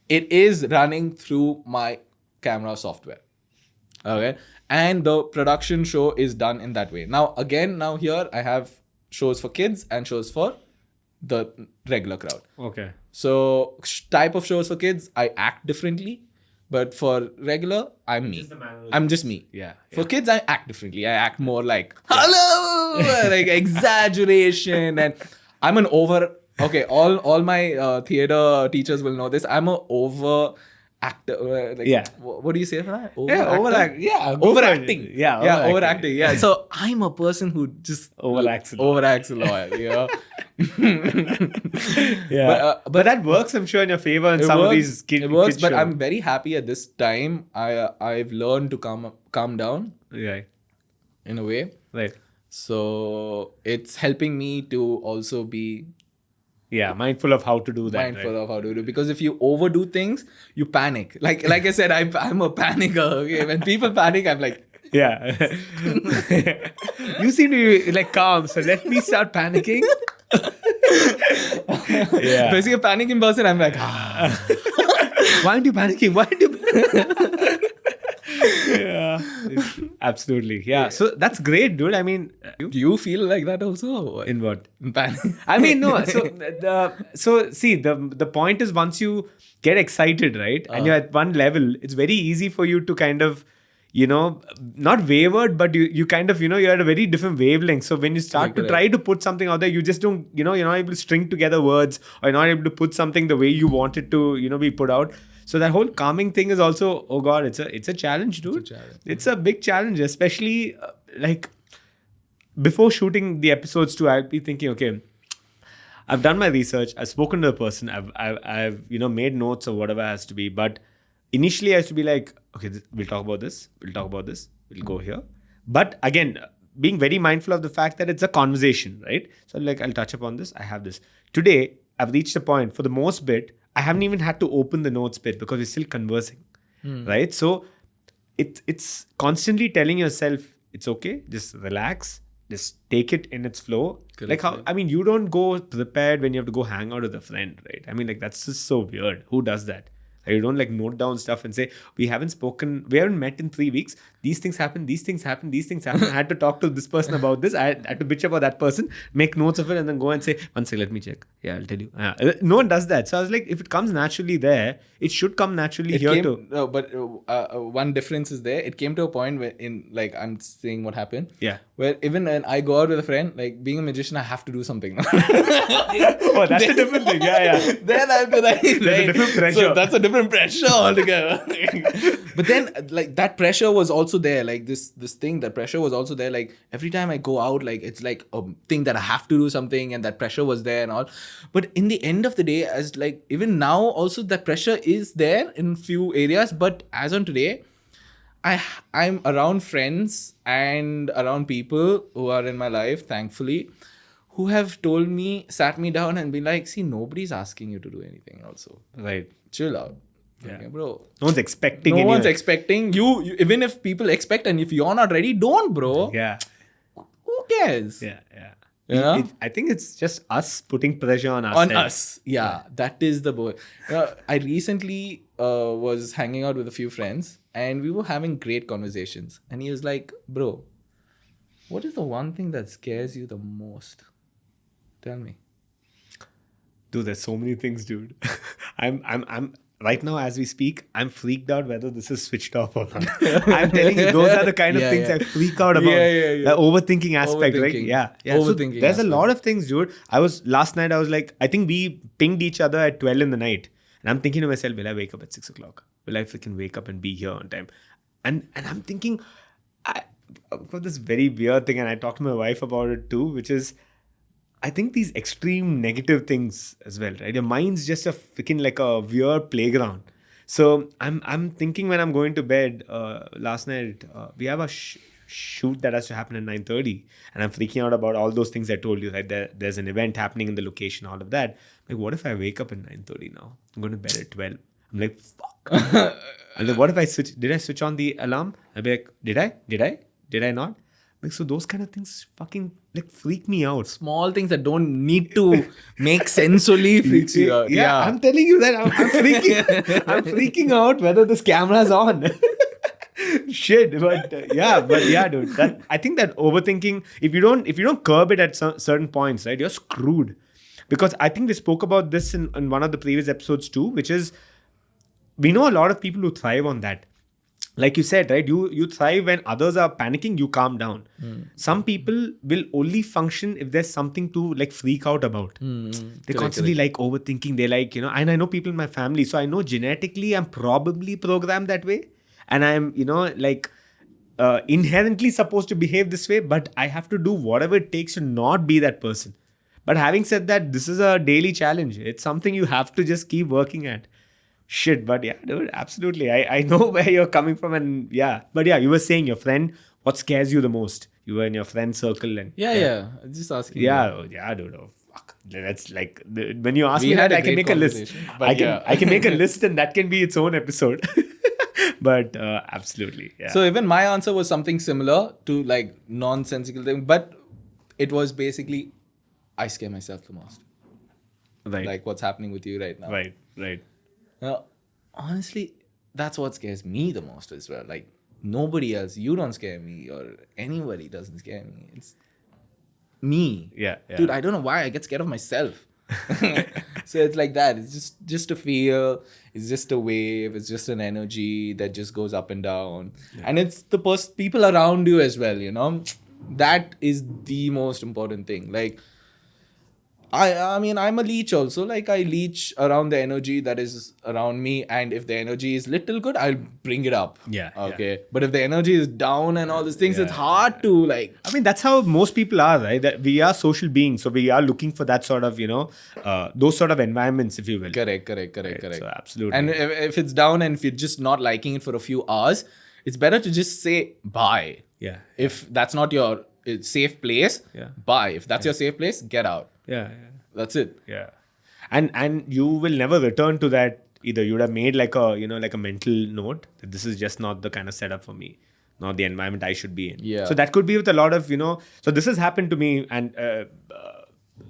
Speaker 1: It is running through my camera software. Okay. And the production show is done in that way. Now here I have shows for kids and shows for the regular crowd.
Speaker 2: Okay.
Speaker 1: So type of shows for kids, I act differently. But for regular, I'm me. I'm just me.
Speaker 2: Yeah.
Speaker 1: For kids, I act differently. I act more like, hello, like exaggeration. And I'm an over, okay, all my theater teachers will know this. I'm a over actor, like,
Speaker 2: Yeah.
Speaker 1: what do you say for that?
Speaker 2: Yeah,
Speaker 1: Overacting.
Speaker 2: Yeah,
Speaker 1: Yeah, overacting. Yeah. So I'm a person who just
Speaker 2: Overacts a lot.
Speaker 1: overacts a lot. You know.
Speaker 2: Yeah, but that works, I'm sure, in your favor in some of these
Speaker 1: it works,
Speaker 2: kid
Speaker 1: but
Speaker 2: shows.
Speaker 1: I'm very happy at this time. I've learned to calm down
Speaker 2: Right,
Speaker 1: in a way.
Speaker 2: right.
Speaker 1: So it's helping me to also be
Speaker 2: Yeah, mindful of how to do that.
Speaker 1: mindful
Speaker 2: Right?
Speaker 1: of how to do, because if you overdo things, you panic. Like I said, I'm a panicker. Okay, when people panic, I'm like,
Speaker 2: Yeah. You seem to be like calm, so let me start panicking.
Speaker 1: if I see a panicking person, I'm like,
Speaker 2: Why aren't you panicking? Why aren't you Yeah. Absolutely. Yeah. So that's great, dude. I mean,
Speaker 1: do you feel like that also?
Speaker 2: in what?
Speaker 1: In panic?
Speaker 2: I mean, no. So see, the point is, once you get excited, right, and you're at one level, it's very easy for you to kind of, not wavered, but you kind of, you're at a very different wavelength. So when you start to try to put something out there, you just don't, you're not able to string together words, or you're not able to put something the way you want it to, be put out. So that whole calming thing is also, oh God, it's a challenge, dude. It's a big challenge, especially like before shooting the episodes too. I'll be thinking, okay, I've done my research, I've spoken to the person, I've made notes or whatever it has to be. But initially I used to be like, okay, we'll talk about this, we'll go here. But again, being very mindful of the fact that it's a conversation, right? So like, I'll touch upon this, I have this. Today, I've reached a point, for the most bit, I haven't even had to open the notes bit because we're still conversing, right? So it's constantly telling yourself, it's okay, just relax, just take it in its flow. Like how, I mean, you don't go prepared when you have to go hang out with a friend, right? I mean, like, that's just so weird. Who does that? You don't like note down stuff and say, we haven't met in 3 weeks. These things happen. I had to talk to this person about this. I had to bitch about that person, make notes of it, and then go and say, one second, let me check. Yeah, I'll tell you. No one does that. So I was like, if it comes naturally there, it should come naturally here too.
Speaker 1: No, but one difference is there. It came to a point where, I'm saying what happened.
Speaker 2: Yeah.
Speaker 1: Where even when I go out with a friend, like, being a magician, I have to do something.
Speaker 2: Oh, that's a different thing. Yeah.
Speaker 1: Then I have to like,
Speaker 2: There's a different pressure.
Speaker 1: So that's a different pressure altogether. But then, like, that pressure was also there. Like, this thing, that pressure was also there. Like, every time I go out, like, it's like a thing that I have to do something, and that pressure was there and all. But in the end of the day, as like, even now also, that pressure is there in few areas. But as on today, I'm around friends and around people who are in my life, thankfully, who have sat me down and been like, see, nobody's asking you to do anything also.
Speaker 2: Right.
Speaker 1: Chill out.
Speaker 2: Yeah.
Speaker 1: Okay, bro.
Speaker 2: No one's expecting
Speaker 1: No one's expecting you. Even if people expect, and if you're not ready, don't, bro.
Speaker 2: Yeah.
Speaker 1: Who cares?
Speaker 2: Yeah.
Speaker 1: Yeah.
Speaker 2: I think it's just us putting pressure on ourselves.
Speaker 1: On us. Yeah. That is the boy. I recently was hanging out with a few friends, and we were having great conversations. And he was like, bro, what is the one thing that scares you the most? Tell me.
Speaker 2: Dude, there's so many things, dude. I'm right now as we speak, I'm freaked out whether this is switched off or not. I'm telling you, those are the kind of things I freak out about.
Speaker 1: Yeah.
Speaker 2: The overthinking aspect, right? Yeah.
Speaker 1: Overthinking.
Speaker 2: So there's a lot of things, dude. Last night I was like, I think we pinged each other at 12 in the night. And I'm thinking to myself, will I wake up at 6 o'clock? Will I freaking wake up and be here on time? And I'm thinking, I've got this very weird thing, and I talked to my wife about it too, which is, I think these extreme negative things as well, right? Your mind's just a freaking like a weird playground. So I'm thinking when I'm going to bed, last night, we have a shoot that has to happen at 9:30, and I'm freaking out about all those things I told you, right? There's an event happening in the location, all of that. Like, what if I wake up at 9:30 now? I'm going to bed at 12. I'm like, fuck. I'm like, what if did I switch on the alarm? I'll be like, did I not? Like, so those kind of things fucking like freak me out.
Speaker 1: Small things that don't need to make sense only freaks you out.
Speaker 2: Yeah, I'm telling you that I'm freaking out whether this camera's on. Shit, but yeah, dude. I think that overthinking, if you don't curb it at certain points, right, you're screwed. Because I think we spoke about this in one of the previous episodes too, which is, we know a lot of people who thrive on that. like you said, right? You thrive when others are panicking, you calm down. Some people will only function if there's something to like freak out about. They're constantly like overthinking. They like, and I know people in my family. So I know genetically I'm probably programmed that way. And I'm, like inherently supposed to behave this way, but I have to do whatever it takes to not be that person. But having said that, this is a daily challenge. It's something you have to just keep working at. Shit, but yeah, dude, absolutely. I know where you're coming from, and yeah. But yeah, you were saying your friend, what scares you the most? You were in your friend circle, and
Speaker 1: Yeah. Just asking.
Speaker 2: yeah, dude. Oh, fuck. That's like when you ask
Speaker 1: We
Speaker 2: me
Speaker 1: had
Speaker 2: that,
Speaker 1: a
Speaker 2: I can
Speaker 1: great
Speaker 2: make a list.
Speaker 1: conversation, but
Speaker 2: I can make a list, and that can be its own episode. But absolutely, yeah.
Speaker 1: So even my answer was something similar to like nonsensical thing, but it was basically I scare myself the most.
Speaker 2: Right,
Speaker 1: Like what's happening with you right now.
Speaker 2: right.
Speaker 1: Now, honestly, that's what scares me the most as well. Like nobody else, you don't scare me, or anybody doesn't scare me. It's me.
Speaker 2: Yeah.
Speaker 1: Dude, I don't know why I get scared of myself. So it's like that. It's just a feel. It's just a wave. It's just an energy that just goes up and down. Yeah. And it's the people around you as well, That is the most important thing. Like, I mean, I'm a leech also. Like, I leech around the energy that is around me. And if the energy is little good, I'll bring it up.
Speaker 2: Yeah.
Speaker 1: Okay. Yeah. But if the energy is down and all these things, it's hard to like...
Speaker 2: I mean, that's how most people are, right? That we are social beings. So we are looking for that sort of, those sort of environments, if you will.
Speaker 1: Correct.
Speaker 2: So absolutely.
Speaker 1: And if it's down and if you're just not liking it for a few hours, it's better to just say bye.
Speaker 2: Yeah.
Speaker 1: If that's not your safe place, bye. If that's your safe place, get out.
Speaker 2: Yeah.
Speaker 1: That's it.
Speaker 2: Yeah. And you will never return to that either. You would have made like a, like a mental note that this is just not the kind of setup for me, not the environment I should be in.
Speaker 1: Yeah.
Speaker 2: So that could be with a lot of, so this has happened to me, and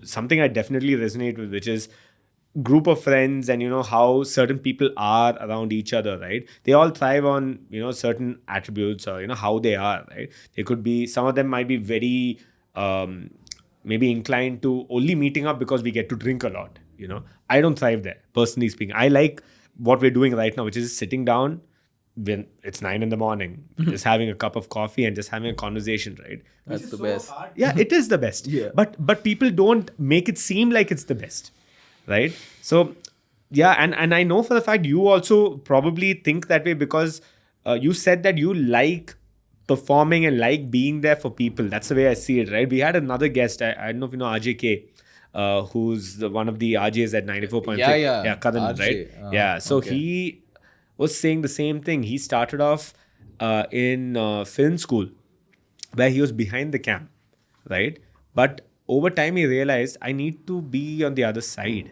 Speaker 2: something I definitely resonate with, which is group of friends and, how certain people are around each other, right? They all thrive on, certain attributes or, how they are, right? They could be, some of them might be very... maybe inclined to only meeting up because we get to drink a lot. I don't thrive there, personally speaking. I like what we're doing right now, which is sitting down when it's 9 a.m, just having a cup of coffee and just having a conversation, right?
Speaker 1: That's the best.
Speaker 2: Yeah, it is the best.
Speaker 1: Yeah.
Speaker 2: But people don't make it seem like it's the best, right? So yeah, and I know for the fact you also probably think that way because you said that you like performing and like being there for people. That's the way I see it, right? We had another guest, I don't know if you know RJK, who's one of the RJs at 94.3. Yeah, Kadan, right? Yeah, so okay. He was saying the same thing. He started off in film school where he was behind the cam, right? But over time he realized I need to be on the other side,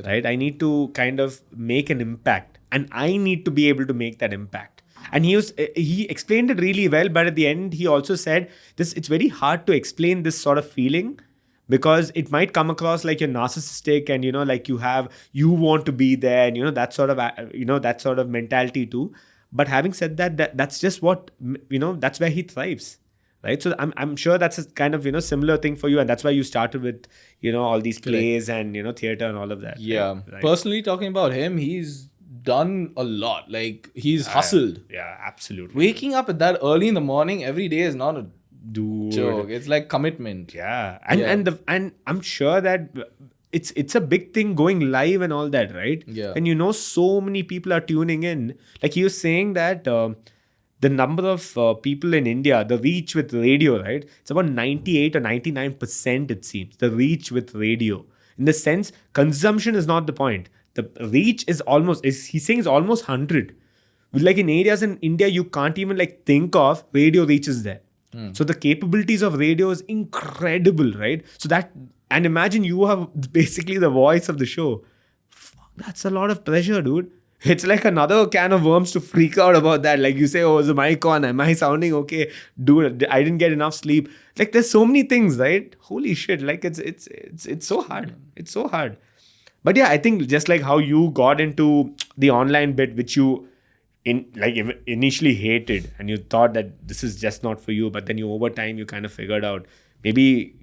Speaker 2: right? I need to kind of make an impact, and I need to be able to make that impact. And he explained it really well, but at the end he also said this: it's very hard to explain this sort of feeling because it might come across like you're narcissistic and like you want to be there and that sort of mentality too. But having said that, that's just what that's where he thrives, right? So I'm sure that's a kind of similar thing for you, and that's why you started with all these plays and theater and all of that.
Speaker 1: Yeah,
Speaker 2: right?
Speaker 1: Personally talking about him, he's done a lot. Like he's hustled.
Speaker 2: Yeah, absolutely.
Speaker 1: Waking up at that early in the morning every day is not a joke. It's like commitment.
Speaker 2: Yeah, and I'm sure that it's a big thing going live and all that, right?
Speaker 1: Yeah.
Speaker 2: And so many people are tuning in. Like he was saying that the number of people in India, the reach with radio, right? It's about 98 or 99%, it seems. The reach with radio. In the sense, consumption is not the point. The reach is he's saying it's almost 100. Like in areas in India, you can't even like think of radio reaches there. So the capabilities of radio is incredible, right? So that, and imagine you have basically the voice of the show. Fuck, that's a lot of pressure, dude. It's like another can of worms to freak out about that. Like you say, oh, is the mic on? Am I sounding okay? Dude, I didn't get enough sleep. Like there's so many things, right? Holy shit. Like it's so hard. It's so hard. But yeah, I think just like how you got into the online bit, which you initially hated and you thought that this is just not for you, but then over time you kind of figured out maybe,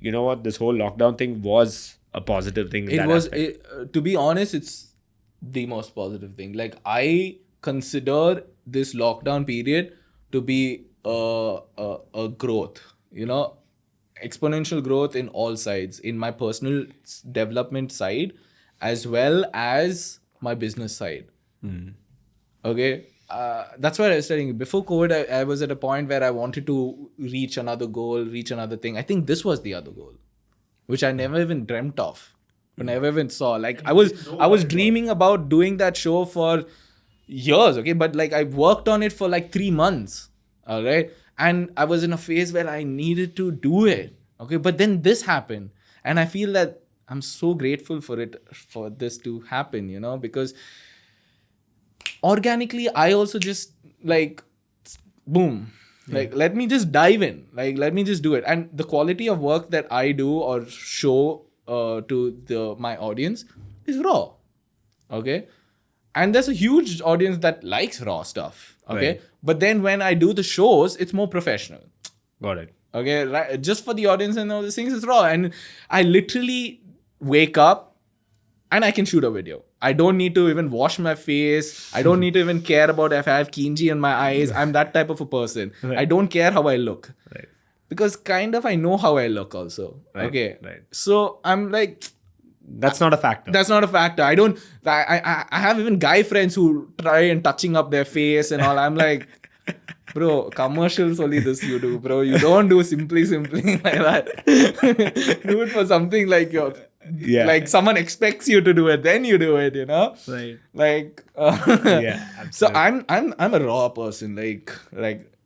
Speaker 2: this whole lockdown thing was a positive thing.
Speaker 1: To be honest, it's the most positive thing. Like I consider this lockdown period to be a growth, exponential growth in all sides, in my personal development side as well as my business side. Okay. That's what I was telling you. Before COVID, I was at a point where I wanted to reach another goal, reach another thing. I think this was the other goal, which I never even dreamt of, or never even saw. Like I was dreaming about doing that show for years, okay? But like I worked on it for like 3 months, all right? And I was in a phase where I needed to do it, okay? But then this happened, and I feel that I'm so grateful for this to happen, because organically I also just like boom, like let me just dive in, like let me just do it. And the quality of work that I do or show to my audience is raw, okay? And there's a huge audience that likes raw stuff, okay?
Speaker 2: Right.
Speaker 1: But then when I do the shows, it's more professional.
Speaker 2: Got it.
Speaker 1: Okay, right? Just for the audience and all these things, it's raw. And I literally wake up and I can shoot a video. I don't need to even wash my face. I don't need to even care about if I have kinji in my eyes. I'm that type of a person.
Speaker 2: Right.
Speaker 1: I don't care how I look.
Speaker 2: Right.
Speaker 1: Because kind of I know how I look also.
Speaker 2: Right.
Speaker 1: Okay.
Speaker 2: Right.
Speaker 1: So I'm like,
Speaker 2: that's not a factor.
Speaker 1: that's not a factor. I have even guy friends who try and touching up their face and all. I'm like, bro, commercials only this you do, bro. You don't do simply like that. Do it for something like like someone expects you to do it, then you do it,
Speaker 2: Right.
Speaker 1: Like
Speaker 2: Yeah.
Speaker 1: so
Speaker 2: Absolutely.
Speaker 1: I'm a raw person, like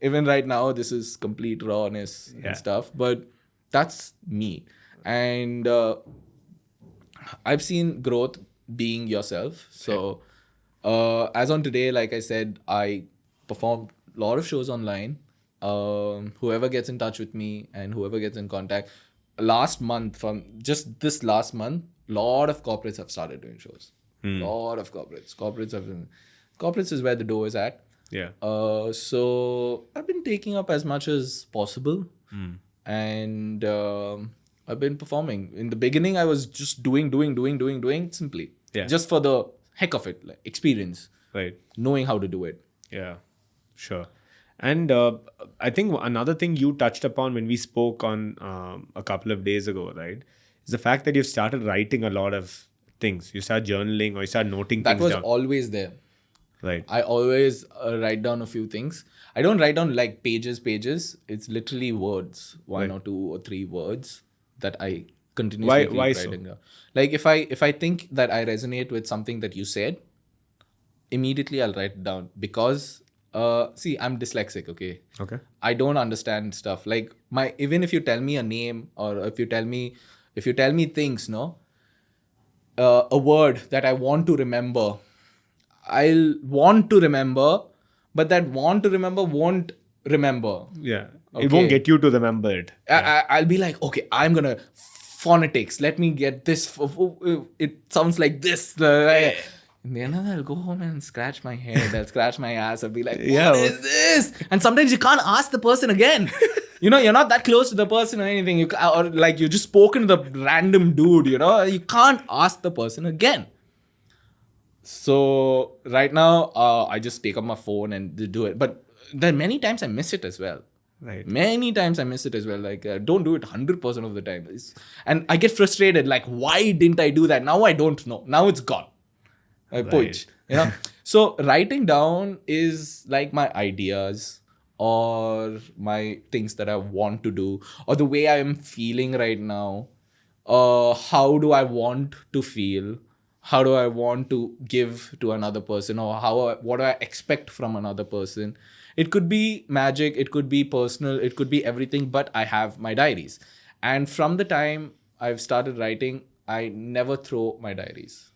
Speaker 1: even right now this is complete rawness
Speaker 2: Yeah.
Speaker 1: and stuff, but that's me. And I've seen growth being yourself. So as on today, like I said, I performed a lot of shows online. Whoever gets in touch with me and whoever gets in contact, last month, from just this last month, lot of corporates have started doing shows. Lot of corporates is where the door is at.
Speaker 2: Yeah.
Speaker 1: So I've been taking up as much as possible, and I've been performing. In the beginning, I was just doing simply,
Speaker 2: Yeah.
Speaker 1: just for the heck of it, like experience,
Speaker 2: Right.
Speaker 1: knowing how to do it.
Speaker 2: Yeah, sure. And I think another thing you touched upon when we spoke on a couple of days ago, right, is the fact that you've started writing a lot of things. You start journaling or you start noting
Speaker 1: That
Speaker 2: things
Speaker 1: was
Speaker 2: down.
Speaker 1: always there.
Speaker 2: Right.
Speaker 1: I always write down a few things. I don't write down like pages. It's literally words, one
Speaker 2: Right.
Speaker 1: or two or three words that I continuously keep
Speaker 2: Why so?
Speaker 1: writing down. Like if I think that I resonate with something that you said, immediately I'll write it down, because see, I'm dyslexic, okay?
Speaker 2: Okay.
Speaker 1: I don't understand stuff. Like even if you tell me a name, or if you tell me things, no, a word that I want to remember, I'll want to remember, but that want to remember won't remember.
Speaker 2: Yeah.
Speaker 1: Okay.
Speaker 2: It won't get you to remember it.
Speaker 1: I'll be like, okay, I'm gonna phonetics. Let me get this. It sounds like this. And then I'll go home and scratch my head. I'll scratch my ass. I'll be like, what is this? And sometimes you can't ask the person again. You're not that close to the person or anything. Or like you just spoken to the random dude. You can't ask the person again. So right now, I just take up my phone and do it. But then many times I miss it as well.
Speaker 2: Right.
Speaker 1: Many times I miss it as well. Like, don't do it 100% of the time. And I get frustrated. Like, why didn't I do that? Now I don't know. Now it's gone. Poach, So writing down is like my ideas or my things that I want to do, or the way I am feeling right now. How do I want to feel? How do I want to give to another person, or what do I expect from another person? It could be magic, it could be personal, it could be everything, but I have my diaries. And from the time I've started writing, I never throw my diaries.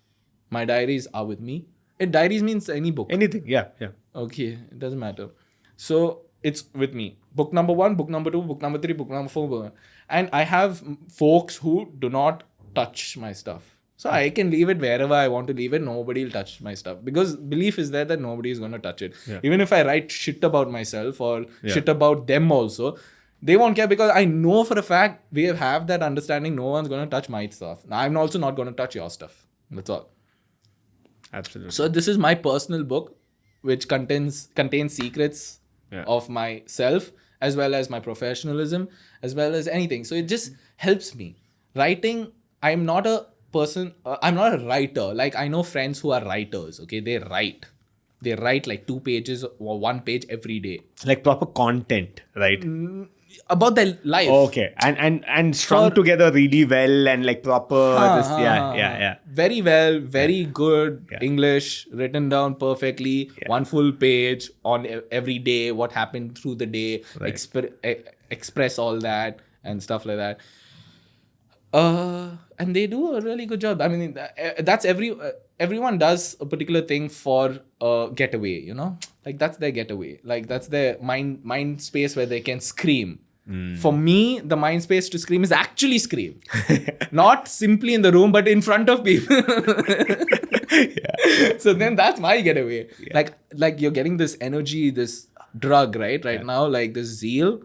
Speaker 1: My diaries are with me. Diaries means any book.
Speaker 2: Anything. Yeah. Yeah.
Speaker 1: Okay, it doesn't matter. So it's with me. Book number 1, book number 2, book number 3, book number 4. And I have folks who do not touch my stuff. So I can leave it wherever I want to leave it. Nobody will touch my stuff, because belief is there that nobody is going to touch it.
Speaker 2: Yeah.
Speaker 1: Even if I write shit about myself or shit about them also, they won't care, because I know for a fact we have that understanding. No one's going to touch my stuff. I'm also not going to touch your stuff. That's all.
Speaker 2: Absolutely.
Speaker 1: So this is my personal book. which contains secrets of myself, as well as my professionalism, as well as anything. So it just helps me. Writing, I'm not a person, I'm not a writer. Like, I know friends who are writers, okay? They write like 2 pages or 1 page every day
Speaker 2: Like proper content, right?
Speaker 1: about their life.
Speaker 2: Okay, and strung together really well and like proper. Yeah.
Speaker 1: Very well, very good English, written down perfectly. 1 full page on every day, what happened through the day, express all that and stuff like that. And they do a really good job. I mean, that's everyone does a particular thing for a getaway, you know? Like, that's their getaway. Like, that's their mind space where they can scream. For me, the mind space to scream is actually scream. Not simply in the room, but in front of people. So then that's my getaway. Like you're getting this energy, this drug, right now, like this zeal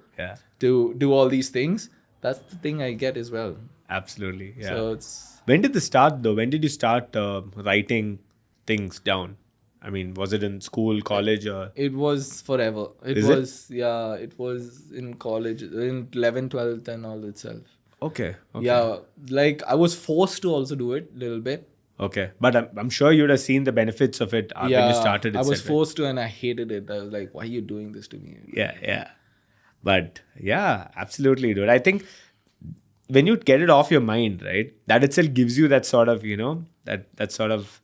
Speaker 1: to do all these things. That's the thing I get as well.
Speaker 2: Absolutely. Yeah.
Speaker 1: So it's...
Speaker 2: When did this start though? When did you start writing things down? I mean, was it in school, college, or?
Speaker 1: It was forever. It was in college, in 11th, 12th and all itself.
Speaker 2: Okay.
Speaker 1: Yeah, like I was forced to also do it a little bit.
Speaker 2: Okay. But I'm sure you'd have seen the benefits of it when you started.
Speaker 1: I was forced to, and I hated it. I was like, why are you doing this to me?
Speaker 2: Yeah. But yeah, absolutely, dude. I think when you get it off your mind, right, that itself gives you that sort of, that sort of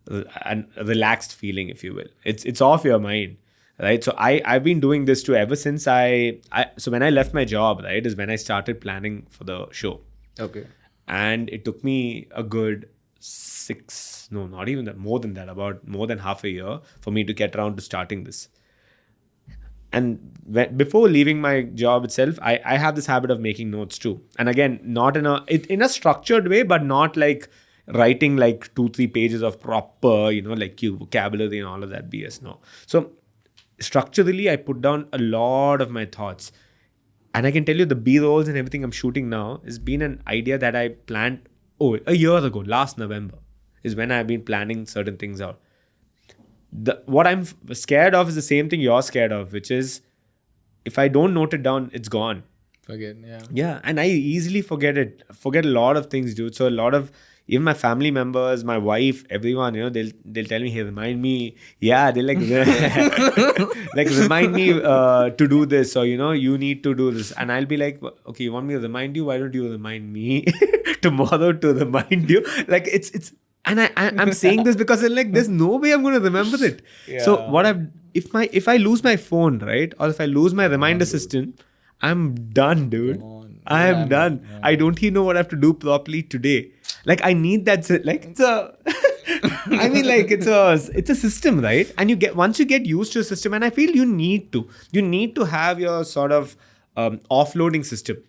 Speaker 2: a relaxed feeling, if you will. It's off your mind, right? So I've been doing this too ever since so when I left my job, right, is when I started planning for the show.
Speaker 1: Okay.
Speaker 2: And it took me a good more than that, about more than half a year for me to get around to starting this. And before leaving my job itself, I have this habit of making notes too. And again, not in a structured way, but not like writing like 2-3 pages of proper, like vocabulary and all of that BS. No. So structurally, I put down a lot of my thoughts. And I can tell you the B-rolls and everything I'm shooting now has been an idea that I planned a year ago, last November, is when I've been planning certain things out. What I'm scared of is the same thing you're scared of, which is if I don't note it down, it's gone.
Speaker 1: Forget,
Speaker 2: Yeah, and I easily forget a lot of things, dude. So a lot of, even my family members, my wife, everyone, they'll tell me, hey, remind me. Yeah, they like remind me to do this, or you need to do this. And I'll be like, okay, you want me to remind you? Why don't you remind me tomorrow to remind you? Like it's and I'm saying this because like there's no way I'm going to remember it. Yeah. So if I lose my phone, right, or if I lose my reminder system, I'm done, dude. I am done. Yeah. I don't even know what I have to do properly today. Like I need that. Like it's a. I mean, like it's a system, right? And once you get used to a system, and I feel you need to have your sort of offloading system.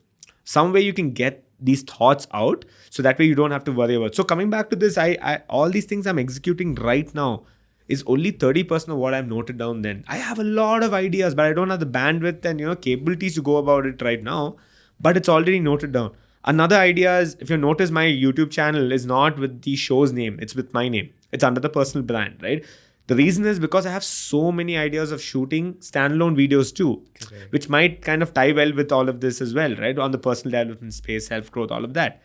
Speaker 2: Some way you can get these thoughts out, so that way you don't have to worry about. So coming back to this, I all these things I'm executing right now is only 30% of what I've noted down then. I have a lot of ideas, but I don't have the bandwidth and capabilities to go about it right now. But it's already noted down. Another idea is, if you notice, my YouTube channel is not with the show's name, it's with my name. It's under the personal brand, right? The reason is because I have so many ideas of shooting standalone videos too, which might kind of tie well with all of this as well, right? On the personal development space, self-growth, all of that.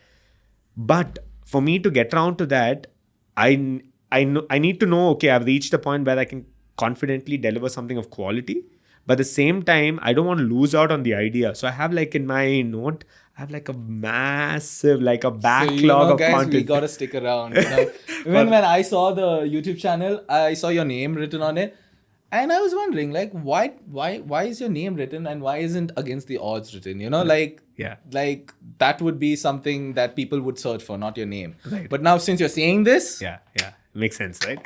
Speaker 2: But for me to get around to that, I need to know, okay, I've reached a point where I can confidently deliver something of quality. But at the same time, I don't want to lose out on the idea. So I have like in my note, I have like a massive, like a backlog of
Speaker 1: guys,
Speaker 2: content.
Speaker 1: We gotta stick around. Even when I saw the YouTube channel, I saw your name written on it. And I was wondering, like, why is your name written and why isn't Against the Odds written? Like that would be something that people would search for, not your name. Right. But now since you're saying this,
Speaker 2: makes sense, right?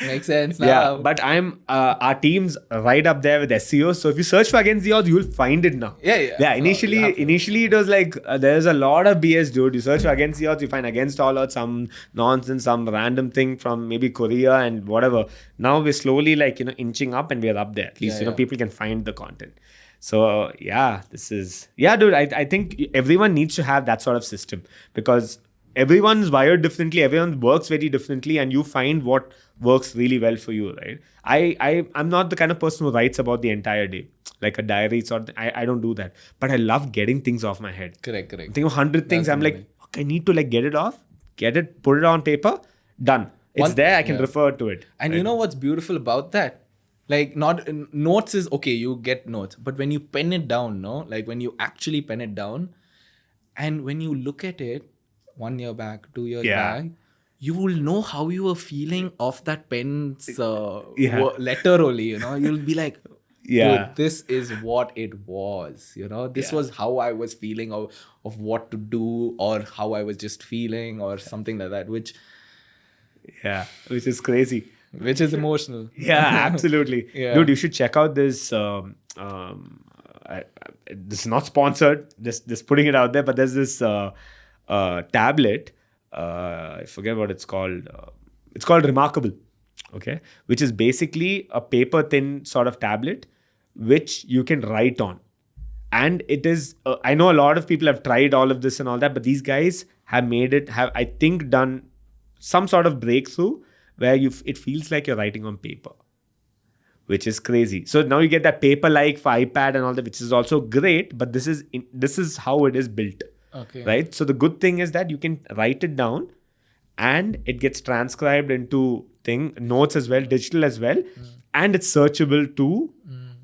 Speaker 1: Makes sense now.
Speaker 2: Yeah, but I'm our team's right up there with SEO. So if you search for Against the Odds, you'll find it now. Yeah. Initially it was like there's a lot of BS, dude. You search for Against the Odds, you find Against All Odds, some nonsense, some random thing from maybe Korea and whatever. Now we're slowly like inching up, and we're up there. At least people can find the content. So dude, I think everyone needs to have that sort of system, because everyone's wired differently, everyone works very differently, and you find what works really well for you, right? I'm not the kind of person who writes about the entire day, like a diary sort. I don't do that. But I love getting things off my head.
Speaker 1: Correct.
Speaker 2: I'm thinking of 100 things.
Speaker 1: That's
Speaker 2: I'm like,
Speaker 1: amazing.
Speaker 2: okay, I need to like get it off, get it, put it on paper, done. It's there. I can refer to it.
Speaker 1: And you know what's beautiful about that? Like, not notes is okay, you get notes, but when you pen it down, no, like when you actually pen it down, and when you look at it 1 year back, 2 years back, you will know how you were feeling of that pen's letter only. You'll be like, dude, this is what it was. This was how I was feeling of what to do, or how I was just feeling, or something like that, which
Speaker 2: is crazy.
Speaker 1: Which is emotional.
Speaker 2: Yeah, absolutely. Dude, you should check out this. This is not sponsored. Just putting it out there. But there's this tablet. I forget what it's called. It's called Remarkable. Okay, which is basically a paper thin sort of tablet, which you can write on. And it is. I know a lot of people have tried all of this and all that, but these guys have made it. Have, I think, done some sort of breakthrough where it feels like you're writing on paper, which is crazy. So now you get that paper-like for iPad and all that, which is also great, but this is how it is built.
Speaker 1: Okay.
Speaker 2: Right? So the good thing is that you can write it down and it gets transcribed into notes as well, digital as well, and it's searchable too.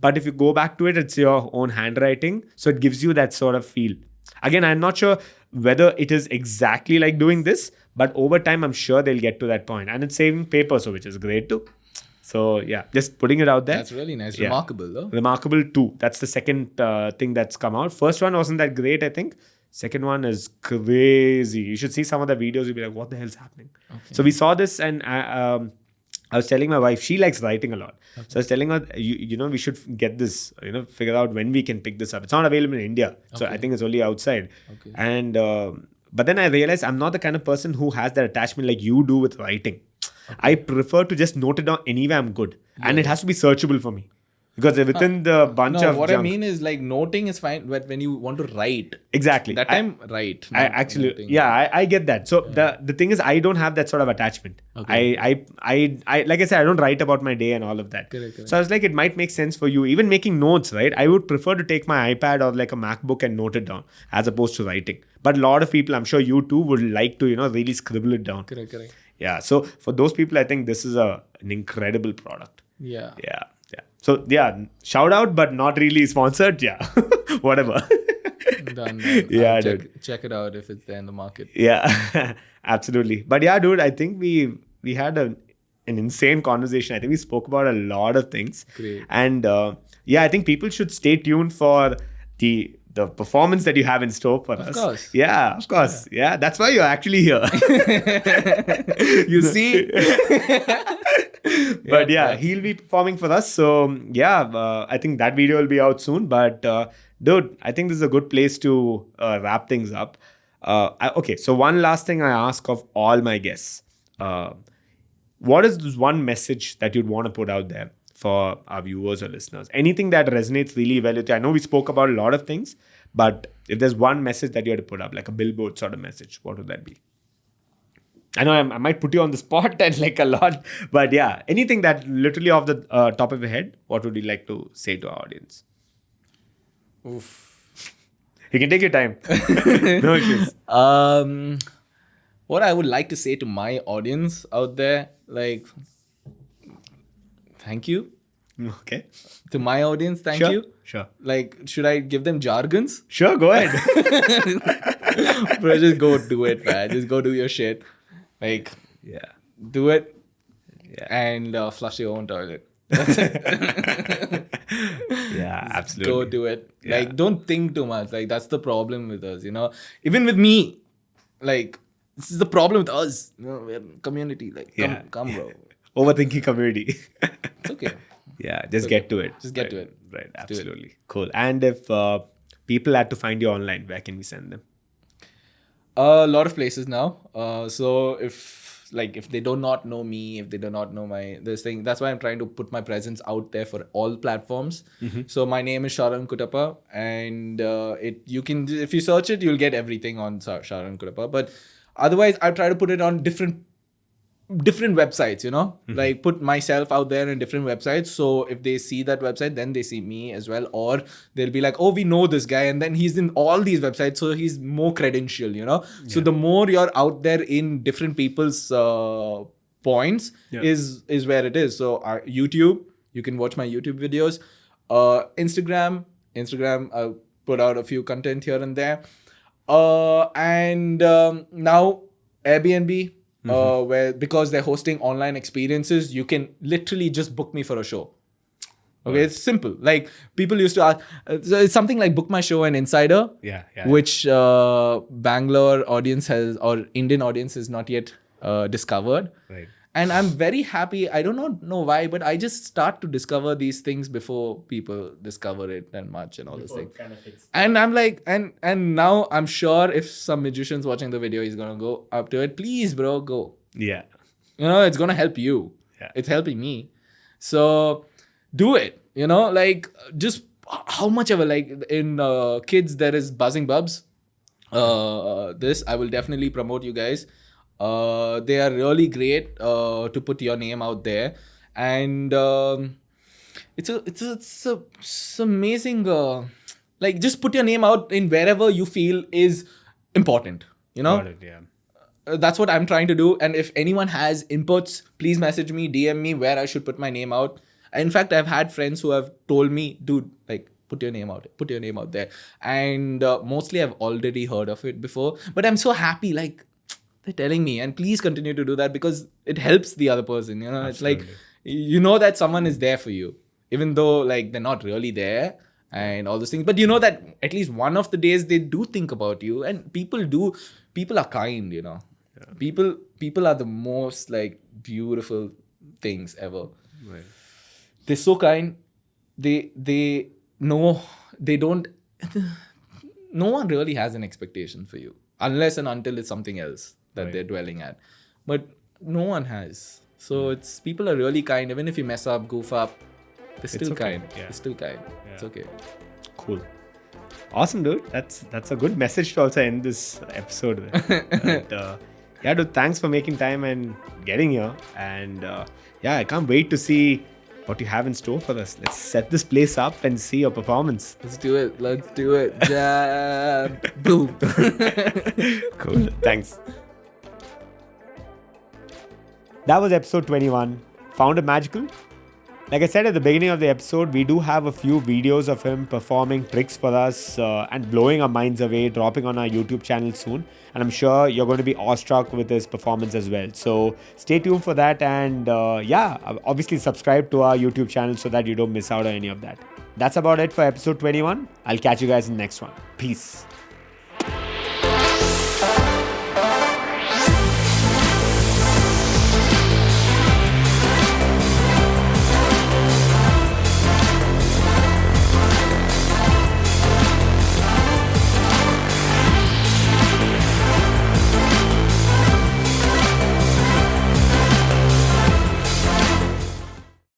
Speaker 2: But if you go back to it, it's your own handwriting. So it gives you that sort of feel. Again, I'm not sure whether it is exactly like doing this, but over time, I'm sure they'll get to that point. And it's saving paper, so which is great too. So yeah, just putting it out there.
Speaker 1: That's really nice. Remarkable though.
Speaker 2: Remarkable 2. That's the second thing that's come out. First one wasn't that great, I think. Second one is crazy. You should see some of the videos. You'll be like, what the hell's happening? Okay. So we saw this, and I was telling my wife, she likes writing a lot. Okay. So I was telling her, we should get this, figure out when we can pick this up. It's not available in India. So I think it's only outside. Okay. And but then I realized I'm not the kind of person who has that attachment like you do with writing. Okay. I prefer to just note it down anywhere I'm good. Yeah. And it has to be searchable for me. Because within the bunch of
Speaker 1: what
Speaker 2: junk,
Speaker 1: I mean is like noting is fine, but when you want to write.
Speaker 2: Exactly.
Speaker 1: That time, write.
Speaker 2: I actually, I get that. So the thing is, I don't have that sort of attachment. Okay. I like I said, I don't write about my day and all of that. Correct. So I was like, it might make sense for you. Even making notes, right? I would prefer to take my iPad or like a MacBook and note it down as opposed to writing. But a lot of people, I'm sure you too, would like to, really scribble it down.
Speaker 1: Correct.
Speaker 2: Yeah. So for those people, I think this is an incredible product.
Speaker 1: Yeah.
Speaker 2: So shout out, but not really sponsored. Yeah, whatever.
Speaker 1: Done.
Speaker 2: Yeah,
Speaker 1: check it out if it's there in the market.
Speaker 2: Yeah, absolutely. But yeah, dude, I think we had an insane conversation. I think we spoke about a lot of things.
Speaker 1: Great.
Speaker 2: And I think people should stay tuned for the performance that you have in store for us.
Speaker 1: Of course.
Speaker 2: Yeah, of course. Yeah, that's why you're actually here.
Speaker 1: You see?
Speaker 2: But he'll be performing for us. So I think that video will be out soon. But dude, I think this is a good place to wrap things up. Okay, so one last thing I ask of all my guests. What is this one message that you'd want to put out there for our viewers or listeners? Anything that resonates really well with you? I know we spoke about a lot of things, but if there's one message that you had to put up, like a billboard sort of message, what would that be? I know I might put you on the spot and like a lot, but anything that literally off the top of your head, what would you like to say to our audience?
Speaker 1: Oof.
Speaker 2: You can take your time. No issues.
Speaker 1: What I would like to say to my audience out there, like, thank you.
Speaker 2: Okay.
Speaker 1: To my audience, thank you.
Speaker 2: Sure.
Speaker 1: Like, should I give them jargons?
Speaker 2: Sure, go ahead.
Speaker 1: Bro, just go do it, man. Just go do your shit. Like, do it and flush your own toilet. That's it.
Speaker 2: Absolutely.
Speaker 1: Go do it. Like, don't think too much. Like, that's the problem with us, Even with me, like, this is the problem with us. We're a community. Like, come, bro.
Speaker 2: Overthinking community.
Speaker 1: It's okay.
Speaker 2: Just get to it.
Speaker 1: Just get to it.
Speaker 2: Right, absolutely. Cool. And if people had to find you online, where can we send them?
Speaker 1: A lot of places now. So if they do not know me, if they do not know this thing, that's why I'm trying to put my presence out there for all platforms. Mm-hmm. So my name is Sharan Kuttappa, and you can, if you search it, you'll get everything on Sharan Kuttappa. But Otherwise, I try to put it on different websites, like put myself out there in different websites. So if they see that website, then they see me as well. Or they'll be like, oh, we know this guy. And then he's in all these websites. So he's more credential, So the more you're out there in different people's points is where it is. So YouTube, you can watch my YouTube videos. Instagram, I put out a few content here and there. And now Airbnb, where because they're hosting online experiences, you can literally just book me for a show. Okay, it's simple. Like people used to ask, so it's something like Book My Show and Insider, which Bangalore audience has or Indian audience has not yet discovered.
Speaker 2: Right.
Speaker 1: And I'm very happy. I don't know why, but I just start to discover these things before people discover it that much and all those things. And I'm like, and now I'm sure if some magician's watching the video, he's gonna go up to it. Please, bro, go.
Speaker 2: Yeah.
Speaker 1: It's gonna help you.
Speaker 2: Yeah.
Speaker 1: It's helping me. So do it. Like just how much ever. Like in kids, there is Buzzing Bubs. This I will definitely promote you guys. They are really great to put your name out there, and it's amazing. Like just put your name out in wherever you feel is important.
Speaker 2: Got it, yeah.
Speaker 1: That's what I'm trying to do. And if anyone has inputs, please message me, DM me where I should put my name out. In fact, I've had friends who have told me, dude, like put your name out there. And mostly I've already heard of it before, but I'm so happy. Like they're telling me, and please continue to do that because it helps the other person. It's like, that someone is there for you, even though like they're not really there and all those things. But that at least one of the days they do think about you, and people are kind, Yeah. People are the most like beautiful things ever.
Speaker 2: Right.
Speaker 1: They're so kind. They know they don't. No one really has an expectation for you unless and until it's something else that they're dwelling at. But no one has. So it's people are really kind. Even if you mess up, goof up, they're still kind.
Speaker 2: Yeah.
Speaker 1: They're still kind.
Speaker 2: Yeah.
Speaker 1: It's okay.
Speaker 2: Cool. Awesome, dude. That's a good message to also end this episode with. But, yeah, dude, thanks for making time and getting here. And I can't wait to see what you have in store for us. Let's set this place up and see your performance.
Speaker 1: Let's do it. Jab. Boom.
Speaker 2: Cool. Thanks. That was episode 21. Found it magical? Like I said at the beginning of the episode, we do have a few videos of him performing tricks for us and blowing our minds away, dropping on our YouTube channel soon. And I'm sure you're going to be awestruck with his performance as well. So stay tuned for that. And obviously subscribe to our YouTube channel so that you don't miss out on any of that. That's about it for episode 21. I'll catch you guys in the next one. Peace.